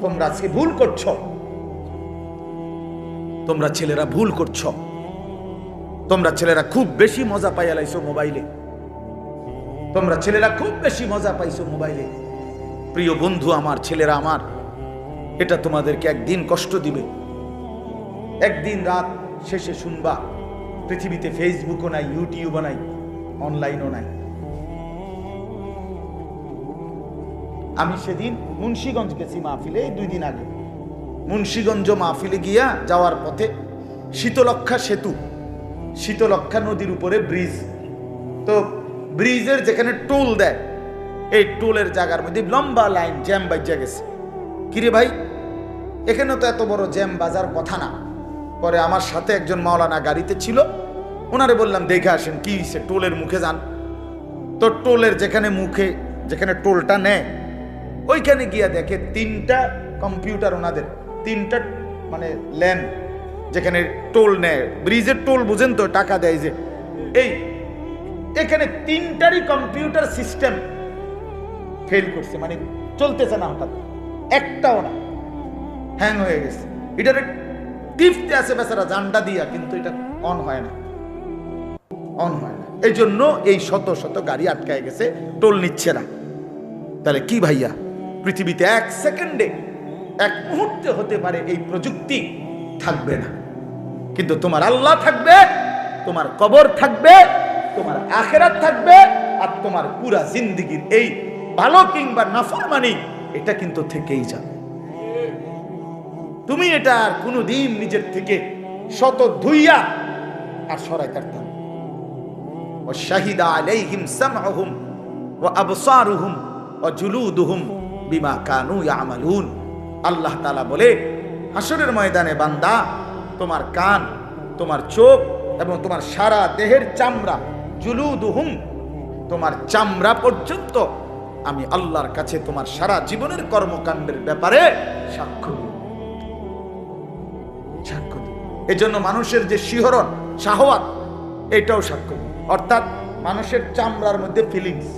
তোমরা আজকে ভুল করছো, তোমরা ছেলেরা ভুল করছো। তোমরা ছেলেরা খুব বেশি মজা পাইয়া লাইছো মোবাইলে, তোমরা ছেলেরা খুব বেশি মজা পাইছো মোবাইলে। প্রিয় বন্ধু আমার, ছেলেরা আমার, এটা তোমাদেরকে একদিন কষ্ট দিবে। একদিন রাত শেষে শুনবা পৃথিবীতে ফেসবুকও নাই, ইউটিউবও নাই, অনলাইনও নাই। আমি সেদিন মুন্সিগঞ্জ গেছি মাহফিলে, 2 দিন আগে। মুন্সিগঞ্জ মাহফিলে গিয়া যাওয়ার পথে শীতলক্ষা সেতু, শীতলক্ষা নদীর উপরে ব্রিজ, তো ব্রিজের যেখানে টোল দেয়, এই টোলের জায়গার মধ্যে লম্বা লাইন জ্যাম বাজা গেছে। কিরে ভাই, এখানে তো এত বড় জ্যাম বাজার কথা না। পরে আমার সাথে একজন মাওলানা গাড়িতে ছিল, ওনারে বললাম দেখে আসেন কি হয়েছে, টোলের মুখে যান। তো টোলের যেখানে মুখে, যেখানে টোলটা নেয়, ওইখানে গিয়া দেখে 3টা কম্পিউটার, ওনাদের 3টা মানে ল্যান যেখানে টোল নেয়, ব্রিজের টোল বুঝেন তো, টাকা দেয় যে, এই এখানে 3টারই কম্পিউটার সিস্টেম ফেল করছে, মানে চলতেছে না, হঠাৎ একটাও না, হ্যাং হয়ে গেছে। এটার টিপতে আছে বেচারা জানটা দিয়া, কিন্তু এটা অন হয় না, অন হয় না। এই জন্য এই শত শত গাড়ি আটকায় গেছে, টোল নিচ্ছে না। তাহলে কি ভাইয়া, পৃথিবীতে 1 সেকেন্ডে, 1 মুহূর্তে হতে পারে এই প্রযুক্তি থাকবে না, কিন্তু তোমার আল্লাহ থাকবে, তোমার কবর থাকবে, তোমার আখিরাত থাকবে, আর তোমার পুরা জিন্দেগীর এই ভালো কিংবা নাফরমানি এটা কিন্তু থেকেই যাবে। তুমি এটা আর কোনোদিন নিজের থেকে শত ধুইয়া আর সরাইতে পারবে না। ওয়াশাহিদা আলাইহিম সামউহুম ওয়া আবসারুহুম ওয়া জুলুদুহুম বিমা কানু ইয়ামালুন। আল্লাহ তাআলা বলে, হাসরের ময়দানে বান্দা, তোমার কান, তোমার চোখ এবং তোমার সারা দেহের চামড়া, জুলুদুহুম, তোমার চামড়া পর্যন্ত আমি আল্লাহর কাছে তোমার সারা জীবনের কর্মকাণ্ডের ব্যাপারে সাক্ষ্য দিব, সাক্ষ্য দিব। এজন্য মানুষের যে শিহরণ, শাহওয়াত, এটাও সাক্ষ্য দিব। অর্থাৎ মানুষের চামড়ার মধ্যে ফিলিংস,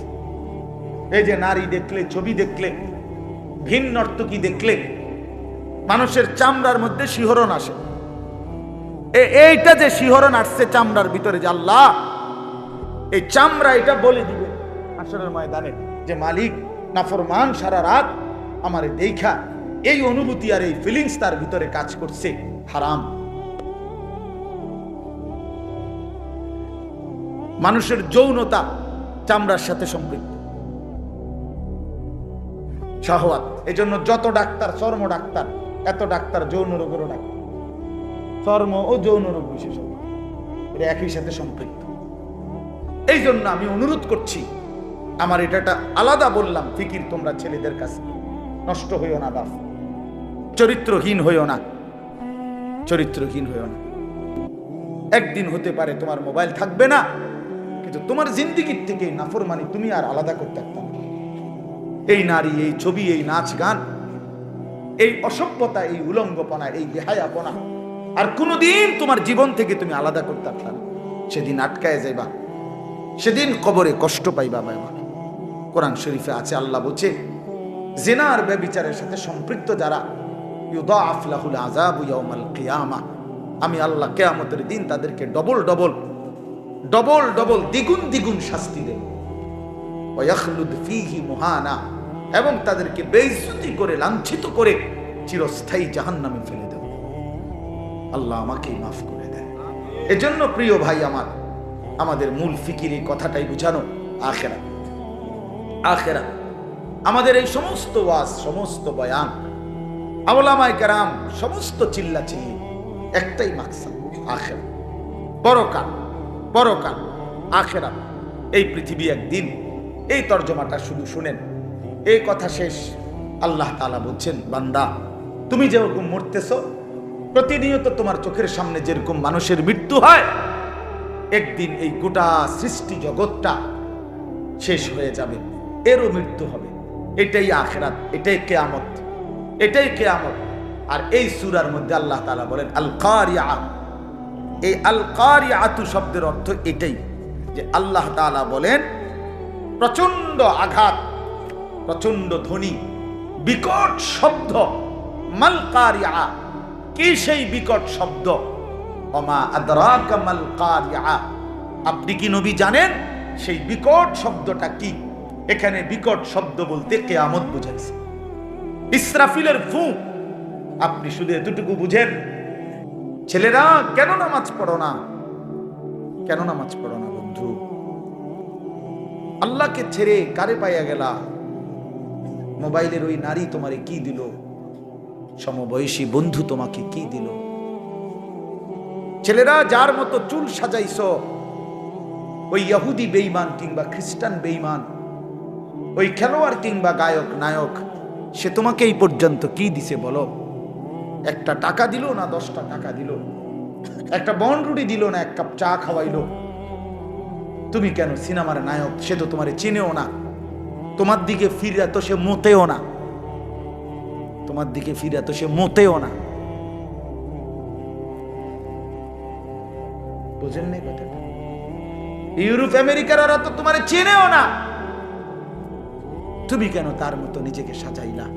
এই যে নারী দেখলে, ছবি দেখলে, ভিন্ন নর্তকী দেখলে মানুষের চামড়ার মধ্যে শিহরণ আসে। এইটা যে শিহরণ আসছে চামড়ার ভিতরে, যে আল্লাহ এই চামড়া এটা বলে দিবে হাসরের ময়দানে যে মালিক নাফরমান সারা রাত আমারে দেখা, এই অনুভূতি আর এই ফিলিংস তার ভিতরে কাজ করছে হারাম। মানুষের যৌনতা চামড়ার সাথে সম্পৃক্ত, শাহওয়াত। এজন্য যত ডাক্তার, চর্ম ডাক্তার, এত ডাক্তার যৌন রোগেরও ডাক্তার, চর্ম ও যৌন রোগ বিশেষজ্ঞ, এটা একই সাথে সম্পৃক্ত। এই জন্য আমি অনুরোধ করছি, আমার এটা আলাদা বললাম ফিকির, তোমরা ছেলেদের কাছে নষ্ট হইও না বাপ, চরিত্রহীন হইও না, চরিত্রহীন হইও না। একদিন হতে পারে তোমার মোবাইল থাকবে না, কিন্তু তোমার জিন্দেগির থেকে নাফরমানি তুমি আর আলাদা করতে পারতাম না। এই নারী, এই ছবি, এই নাচ গান, এই অসভ্যতা, এই উলঙ্গপনা, এই বেহায়াপনা আর কোনোদিন তোমার জীবন থেকে তুমি আলাদা করতে পারতাম না। সেদিন আটকায় যাইবা, সেদিন কবরে কষ্ট পাইবা বাবা। কোরআন শরীফে আছে, আল্লাহ বলছে, জিনা আর ব্যভিচারের সাথে সম্পৃক্ত যারা, ইউদাআফ লাহুল আযাবু ইয়াউমাল কিয়ামা, আমি আল্লাহ কিয়ামতের দিন তাদেরকে ডবল ডবল ডবল ডবল দ্বিগুণ দ্বিগুণ শাস্তি দেব। ওয়া ইয়াখলুদ ফীহি মুহানা, এবং তাদেরকে বেইজ্জতি করে, লাঞ্ছিত করে চিরস্থায়ী জাহান্নামে ফেলে দেব। আল্লাহ আমাকে মাফ করে দেয়। এজন্য প্রিয় ভাই আমার, আমাদের মূল ফিকির এই কথাটাই বুঝানো, আখিরাত। আখিরাত আমাদের এই সমস্ত ওয়াজ, সমস্ত বয়ান, উলামায়ে কেরাম সমস্ত চিল্লাচিল্লি, একটাই মাকসাদ, আখিরাত, পরকাল, পরকাল, আখিরাত। এই পৃথিবী একদিন, এই তর্জমাটা শুধু শুনেন, এই কথা শেষ। আল্লাহ তাআলা বলছেন, বান্দা তুমি যেরকম মরতেছ, প্রতিনিয়ত তোমার চোখের সামনে যেরকম মানুষের মৃত্যু হয়, একদিন এই গোটা সৃষ্টি জগৎটা শেষ হয়ে যাবে, এরও মৃত্যু হবে। এটাই আখিরাত, এটাই কিয়ামত, এটাই কিয়ামত। আর এই সূরার মধ্যে আল্লাহ তাআলা বলেন আল কারিয়া। এই আল কারিয়াতু শব্দের অর্থ এটাই, যে আল্লাহ তাআলা বলেন প্রচন্ড আঘাত, প্রচন্ড ধ্বনি, বিকট শব্দ। মাল কারিয়া, কি সেই বিকট শব্দ? ওমা আদরাকা মাল কারিয়া, আপনি কি নবী জানেন সেই বিকট শব্দটা কি? এখানে বিকট শব্দ বলতে কিয়ামত বোঝাইছে, ইসরাফিলের ফু। আপনি শুধু এতটুকু বুঝেন, ছেলেরা কেন নামাজ পড়ো না, কেন নামাজ পড়ো না বন্ধু? আল্লাহকে ছেড়ে কারে পাইয়া গেলা? মোবাইলের ওই নারী তোমারে কি দিল? সমবয়সী বন্ধু তোমাকে কি দিল? ছেলেরা যার মতো চুল সাজাইছো, ওই ইহুদি বেঈমান কিংবা খ্রিস্টান বেঈমান, ওই খেলোয়াড় কিংবা গায়ক নায়ক, সে তোমাকে এই পর্যন্ত কি দিছে বলো? একটা টাকা দিল না 10টা টাকা দিল, একটা বনরুটি দিল না 1 কাপ চা খাওয়াইলো? তুমি কেন সিনেমার নায়ক, সে তো তোমারে চিনেও না, তোমার দিকে ফিরে তো সে মোতেও না, তোমার দিকে ফিরে তো সে মোতেও না। বুঝেন নাই কথাটা? ইউরোপ আমেরিকার ওরা তো তোমারে চিনেও না, তুমি কেন তার মতো নিজেকে সাজাইলা?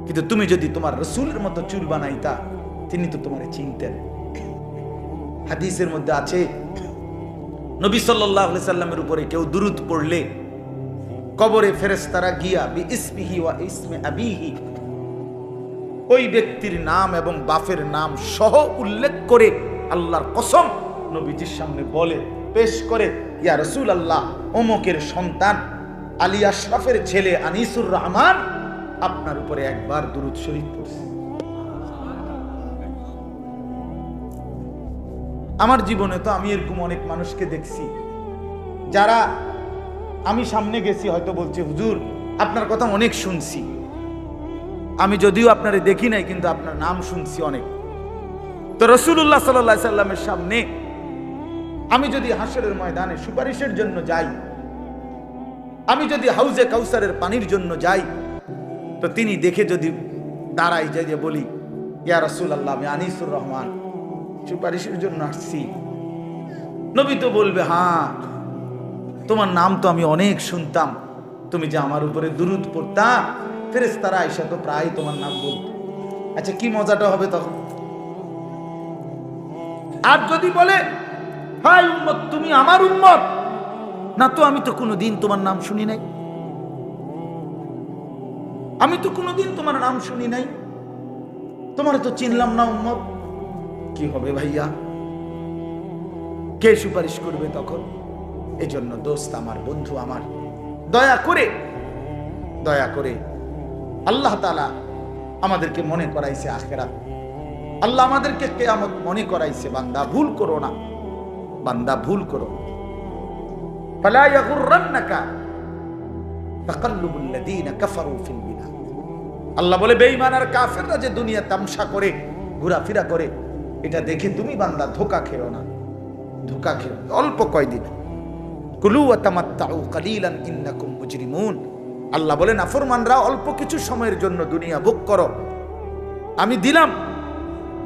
কিন্তু তুমি যদি তোমার রাসূলের মতো চুল বানাইতা, তিনি তো তোমারে চিনতেন। হাদিসের মধ্যে আছে, নবী সাল্লাল্লাহু আলাইহি সাল্লামের উপরে কেউ দুরূদ পড়লে কবরে ফেরেশতারা গিয়া বিইসমিহি ওয়া ইসমি আবিহি, ওই ব্যক্তির নাম এবং বাপের নাম সহ উল্লেখ করে আল্লাহর কসম নবীজির সামনে বলে, পেশ করে, ইয়া রাসূলুল্লাহ, অমুকের সন্তান আলী আশরাফের ছেলে আনিসুর রহমান আপনার উপরে একবার দুরূদ শরীফ পড়ছে। আমার জীবনে তো আমি এরকম অনেক মানুষকে দেখছি, যারা আমি সামনে গেছি হয়তো বলছে, হুজুর আপনার কথা অনেক শুনছি, আমি যদিও আপনারে দেখি নাই কিন্তু আপনার নাম শুনছি অনেক। তো রাসূলুল্লাহ সাল্লাল্লাহু আলাইহি সাল্লামের সামনে আমি যদি হাসরের ময়দানে সুপারিশের জন্য যাই, আমি যদি হাউজে কাউসারের পানির জন্য যাই, তো তিনি দেখে যদি দাঁড়াই যাই যে বলি, ইয়া রাসূলুল্লাহ, আমি আনিসুর রহমান সুপারিশের জন্য আসছি, নবী তো বলবে, হ্যাঁ তোমার নাম তো আমি অনেক শুনতাম, তুমি যে আমার উপরে দুরূদ পড়তা, ফেরেশতারা আয়েশা তো প্রায় তোমার নাম বলতো। আচ্ছা কি মজাটা হবে তখন? আর যদি বলে, হাই উম্মত, তুমি আমার উম্মত, না তো আমি তো কোনোদিন তোমার নাম শুনি নাই, আমি তো কোনোদিন তোমার নাম শুনি নাই, তোমার তো চিনলাম না উম্মত, কি হবে ভাইয়া? কে সুপারিশ করবে তখন? এজন্য দোস্ত আমার, বন্ধু আমার, দয়া করে আল্লাহ তাআলা আমাদেরকে মনে করাইছে আখিরাত, আল্লাহ আমাদেরকে কিয়ামত মনে করাইছে। বান্দা ভুল করো না, বান্দা ভুল করো। ফালা ইয়াগুররান্নাকা তাকাল্লুবুল লাযীনা কাফারু ফিল বিলাদ। আল্লাহ বলে, বেঈমান আর কাফেররা যে দুনিয়া তামসা করে, ঘোরাফেরা করে, এটা দেখে তুমি বান্দা ধোঁকা খেও না, ধোঁকা খেও অল্প কয়দিন। কুলু ওয়া তামাত্তাউ কালিলান ইন্নাকুম মুজরিমুন। আল্লাহ বলেন, নাফরমানরা অল্প কিছু সময়ের জন্য দুনিয়া ভোগ করো, আমি দিলাম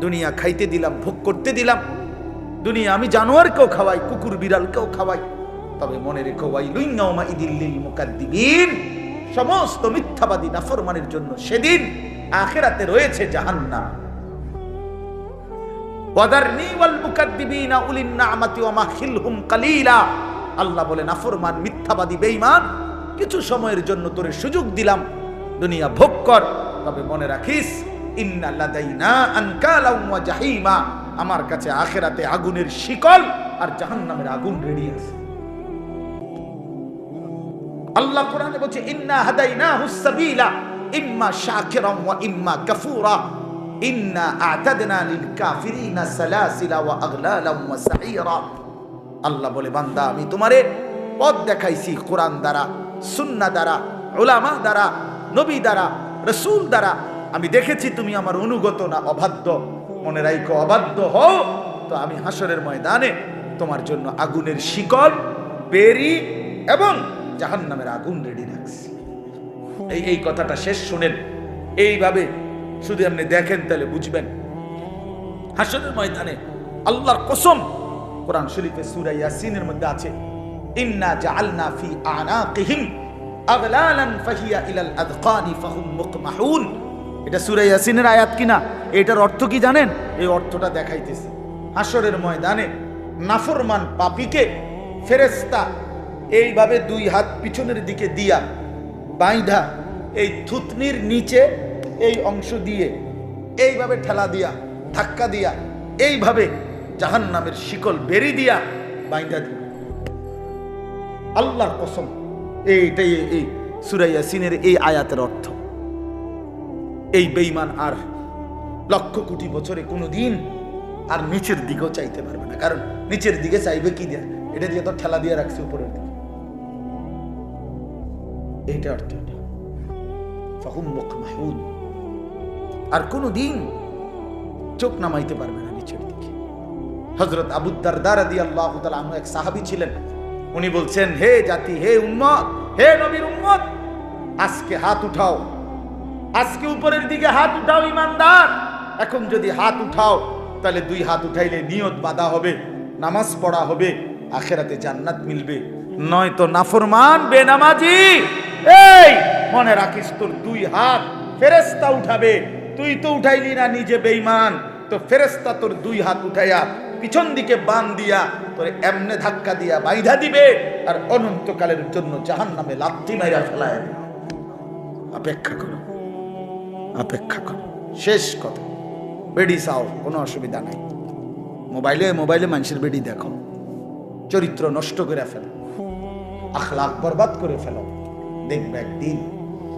দুনিয়া, খাইতে দিলাম, ভোগ করতে দিলাম দুনিয়া, আমি জানোয়ারকেও খাওয়াই, কুকুর বিড়ালকেও খাওয়াই, তবে মনে রেখো, ওয়াইলুন ইয়াউমা ইদিল লিল মুকাদ্দিবিন, সমস্ত মিথ্যাবাদী নাফরমানের জন্য সেদিন আখিরাতে রয়েছে জাহান্নাম। ওয়াদারনি ওয়াল মুকাদ্দিবিনা উলিন নি'মাতি ওয়া মাহিলহুম কালিলা। আল্লাহ বলে, নাফরমান, মিথ্যাবাদী, বেঈমান, কিছু সময়ের জন্য তোরে সুযোগ দিলাম, দুনিয়া ভোগ কর, তবে মনে রাখিস, ইন্না লাদাইনা আনকালা ওয়া জাহিমা, আমার কাছে আখিরাতে আগুনের শিকল আর জাহান্নামের আগুন রেডি আছে। আল্লাহ কোরআনে বলছে, ইন্না হাদাইনাহুস সাবিলা ইম্মা শাকিরান ওয়া ইম্মা কাফুরা ইন্না আ'তাদনা লিল কাফিরিনা সালাসিলা ওয়া আগলালান ওয়া সাঈরা। আল্লাহ বলে, বান্দা আমি তোমারে পথ দেখাইছি কোরআন দ্বারা, সুন্নাহ দ্বারা, উলামা দ্বারা, নবী দ্বারা, রাসূল দ্বারা। আমি দেখেছি তুমি আমার অনুগত না অবাধ্য। মনে রাখো, অবাধ্য হও তো আমি হাসরের ময়দানে তোমার জন্য আগুনের শিকল, বেরি এবং জাহান্নামের আগুন রেডি রাখছি। এই কথাটা শেষ শুনেন, এইভাবে শুধু আপনি দেখেন তাহলে বুঝবেন। হাসরের ময়দানে আল্লাহর কসম, কোরআন শরীফে সূরা ইয়াসিনের মধ্যে আছে, ইন্না জাআলনা ফি আনাকিহিম আগলালান ফাহিয়া ইলাল আযকানি ফাহুম মুকমাহুন। এটা সূরা ইয়াসিনের আয়াত কিনা? এটার অর্থ কি জানেন? এই অর্থটা দেখাইতেছে, হাসরের ময়দানে নাফরমান পাপীকে ফেরেশতা এইভাবে 2 হাত পিছনের দিকে দিয়া বাইধা, এই থুতনির নিচে এই অংশ দিয়ে এইভাবে ঠেলা দিয়া, ধাক্কা দিয়া, এইভাবে জাহান্নামের শিকল বেরি দিয়া বাইধা দিবে। আল্লাহর কসম, এইটাই এই সূরা ইয়াসিনের এই আয়াতের অর্থ। এই বেঈমান আর লক্ষ কোটি বছরে কোনোদিন আর নিচের দিকেও চাইতে পারবে না, কারণ নিচের দিকে চাইবে কি দিয়া? এটা দিয়ে তো ঠেলা দিয়ে রাখছে উপরের দিকে, এইটা অর্থ। আর কোনদিন চোখ নামাইতে পারবে না নিচের দিকে। হযরত আবু দারদা রাদিয়াল্লাহু তাআলা আনহু এক সাহাবী ছিলেন, উনি বলছেন, হে জাতি, হে উম্মত, হে নবীর উম্মত, আজকে হাত উঠাও, আজকে উপরের দিকে হাত উঠাও ইমানদার। এখন যদি হাত উঠাও তাহলে দুই হাত উঠাইলে নিয়ত বাঁধা হবে, নামাজ পড়া হবে, আখিরাতে জান্নাত মিলবে। নয়তো নাফরমান বেনামাজি, এই মনে রাখিস তোর দুই হাত ফেরেশতা উঠাবে, তুই তো উঠাইলি না, নিজে বেঈমান, তো ফেরেশতা তোর দুই হাত উঠাইয়া পিছন দিকে বান দিয়া তোরে এমনে ধাক্কা দিয়া বাইধা দিবে আর অনন্তকালের জন্য জাহান্নামে লাথি মাইরা ফেলায়। অপেক্ষা করো, অপেক্ষা করো। শেষ কথা, বেডি চাও, কোনো অসুবিধা নাই। মোবাইলে মানুষের বেডি দেখো, চরিত্র নষ্ট করে ফেলো, আখলাক বরবাদ করে ফেলো, দেখবে একদিন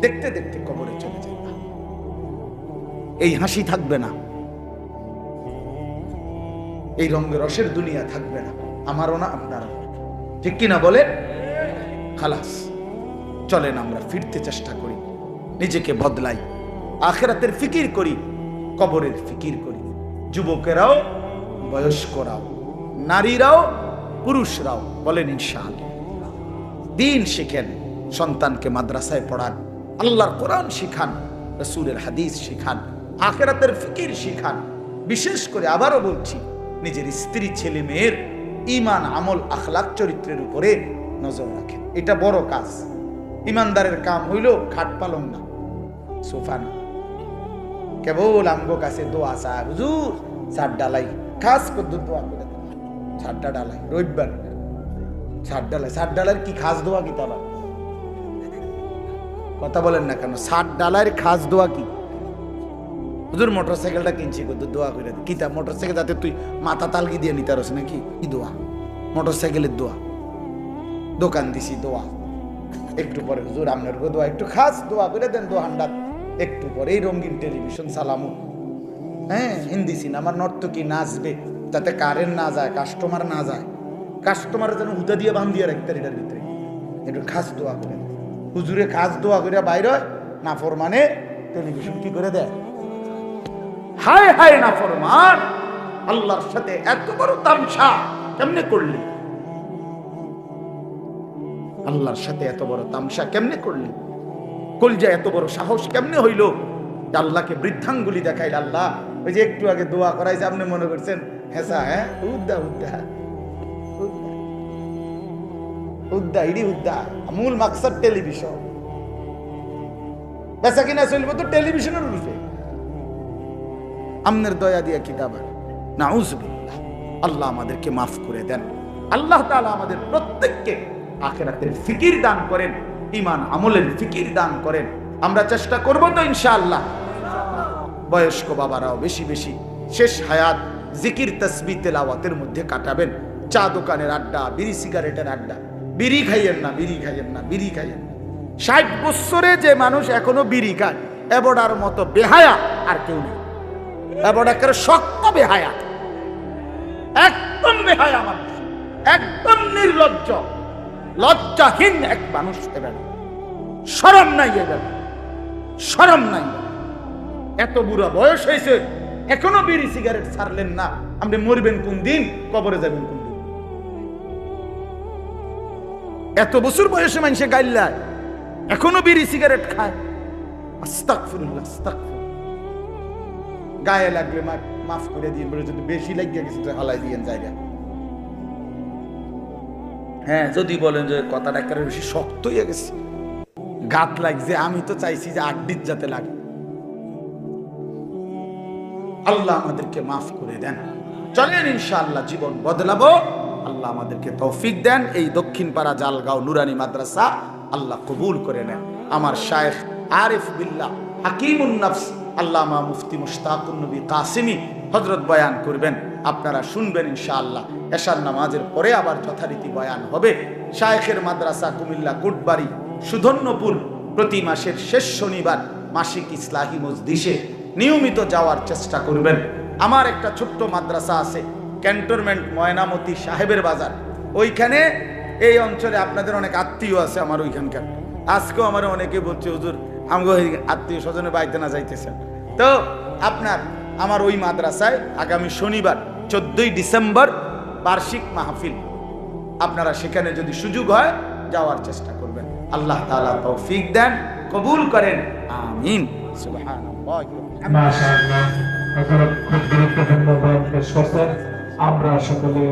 দেখতে দেখতে কবরে চলে যাবে। এই হাসি থাকবে না, এই রঙে রসের দুনিয়া থাকবে না, আমারও না আপনারও, ঠিক কিনা বলে? খালাস, চলেন আমরা ফিরতে চেষ্টা করি, নিজেকে বদলাই, আখিরাতের ফিকির করি, কবরের ফিকির করি। যুবকেরাও, বয়স্করাও, নারীরাও, পুরুষরাও, বলেন ইনশাআল্লাহ। দিন শিখেন, সন্তানকে মাদ্রাসায় পড়ান, আল্লাহর কোরআন শিখান, রাসূলের হাদিস শিখান, আখিরাতের ফিকির শিখান। বিশেষ করে আবারও বলছি, নিজের স্ত্রী, ছেলে মেয়ের ঈমান, আমল, আখলাক, চরিত্রের উপরে নজর রাখেন। এটা বড় কাজ। ইমানদারের কাম হইল খাট পালং না, সোফা না, কেবল আমগো কাছে দোয়া চায়, হুজুর ছাদ ডালাই, খাস কদ্দু দোয়া করে দেন, ছাদটা ডালাই রবিবার, ছাদ ডালার কি খাস দোয়া কি? তাবা কথা বলেন না কেন? ছাদ ডালার খাস দোয়া কি? হুজুর মোটরসাইকেলটা কিনছি, কদ্দু দোয়া করে দেন। কিতা মোটরসাইকেল? যাতে তুই মাথা তালগি দিয়ে নিতে পারছ নাকি? কি দোয়া? মোটরসাইকেলের দোয়া। দোকান দিছি দোয়া, একটু পরে হুজুর আপনার দোয়া একটু খাস দোয়া করে দেন, দোহান্ডা। একটু পরে এই রঙিন টেলিভিশন চালামু, হ্যাঁ, হিন্দি সিনেমার নর্তকী নাচবে, যাতে কারেন্ট না যায়, কাস্টমার না যায়, কাস্টমার যেন হুদা দিয়ে বান দিয়ে রাখতে, এটার ভিতরে একটু খাস দোয়া করে। হুজুরে খাস দোয়া করে বাইর হয়, নাফরমানে টেলিভিশন কি করে দেয়? হায় হায় নাফরমান, আল্লাহর সাথে এত বড় তামসা কেমনে করলি? আল্লাহর সাথে এত বড় তামসা কেমনে করলি? কলজা এত বড় সাহস কেমনে হইল যে আল্লাহকে বৃদ্ধাঙ্গুলি দেখাইল? আল্লাহ ওই যে একটু আগে দোয়া করাইছে, আপনি মনে করছেন হেসা? হ্যাঁ, উদ্দা উদ্দা উদ্দা, ইডি উদ্দা। মূল মাকসাদ টেলিভিশন, বেচা কিনা চলবে তো টেলিভিশনের রূপে। আমনের দয়া দিয়া কিতাবার নাউজুবিল্লাহ। আল্লাহ আমাদেরকে মাফ করে দেন। আল্লাহ তাআলা আমাদের প্রত্যেককে আখিরাতের ফিকির দান করেন, ঈমান আমলের ফিকির দান করেন। আমরা চেষ্টা করব তো ইনশাআল্লাহ। বয়স্ক বাবারাও বেশি বেশি শেষ হায়াত জিকির, তাসবিহ, তেলাওয়াতের মধ্যে কাটাবেন। চা দোকানের আড্ডা, বিড়ি সিগারেটের আড্ডা, বিড়ি খাইয়েন না, বিড়ি খাইয়েন না, বিড়ি খাইয়েন। 60 বছরে যে মানুষ এখনো বিড়ি খায়, এবড়ার মতো বেহায়া আর কেউ নেই। এবড়া করে শক্ত বেহায়া, একদম বেহায়া মানুষ, একদম নির্লজ্জ, লজ্জাহীন এক মানুষ। এবার শরম নাই, এবার শরম নাই। এত বুড়া বয়স হয়েছে এখনো বিড়ি সিগারেট ছাড়লেন না। আপনি মরবেন কোন দিন, কবরে যাবেন কোন দিন? এত বছর বয়সে মানুষে গাইল্লায় এখনো বিড়ি সিগারেট খায়। আস্তাগফিরুল্লাহ, আস্তাগফিরুল্লাহ। গায়ে লাগবে মাফ করে দিন, বলে যদি বেশি লাগিয়ে গেছে তো হালাই দিয়েন জায়গা। হ্যাঁ, যদি বলেন যে কথাটা একেবারে বেশি শক্ত হয়ে গেছে, গাত লাগছে, আমি তো চাইছি যে আড্ডির যাতে লাগে। আল্লাহ আমাদেরকে মাফ করে দেন। চলেন ইনশাআল্লাহ জীবন বদলাবো। আল্লাহ আমাদেরকে তৌফিক দেন। এই দক্ষিণ পাড়া জালগাঁও নুরানি মাদ্রাসা আল্লাহ কবুল করে নেন। আমার শায়েখ আরিফ বিল্লাহ হাকিমুন নফস আল্লামা মুফতি মুশতাকুন নবী কাসিমি হযরত বয়ান করবেন, আপনারা শুনবেন ইনশাআল্লাহ। এশার নামাজের পরে আবার যথারীতি বয়ান হবে। শায়েখের মাদ্রাসা কুমিল্লা কোটবাড়ি সুধন্যপুর প্রতি মাসের শেষ শনিবার মাসিক ইসলাহি মজলিসে নিয়মিত যাওয়ার চেষ্টা করবেন। আমার একটা ছোট্ট মাদ্রাসা আছে ক্যান্টনমেন্ট ময়নামতি সাহেবের বাজার, ওইখানে এই অঞ্চলে আপনাদের অনেক আত্মীয় আছে আমার ওইখানকার, আজকেও আমার অনেকে বলছে হুজুর আমগো আত্মীয় স্বজনের বাড়িতে না যাইতেছেন। তো আপনার আমার ওই মাদ্রাসায় আগামী শনিবার 14ই ডিসেম্বর বার্ষিক মাহফিল, আপনারা সেখানে যদি সুযোগ হয় যাওয়ার চেষ্টা করবেন। আল্লাহ তাআলা তৌফিক দেন, কবুল করেন, আমিন। সুবহানাল্লাহ। মাশাআল্লাহ, আপনারা খুব গুরুত্বপূর্ণ বয়ান পেশ করছেন। আমরা সকলে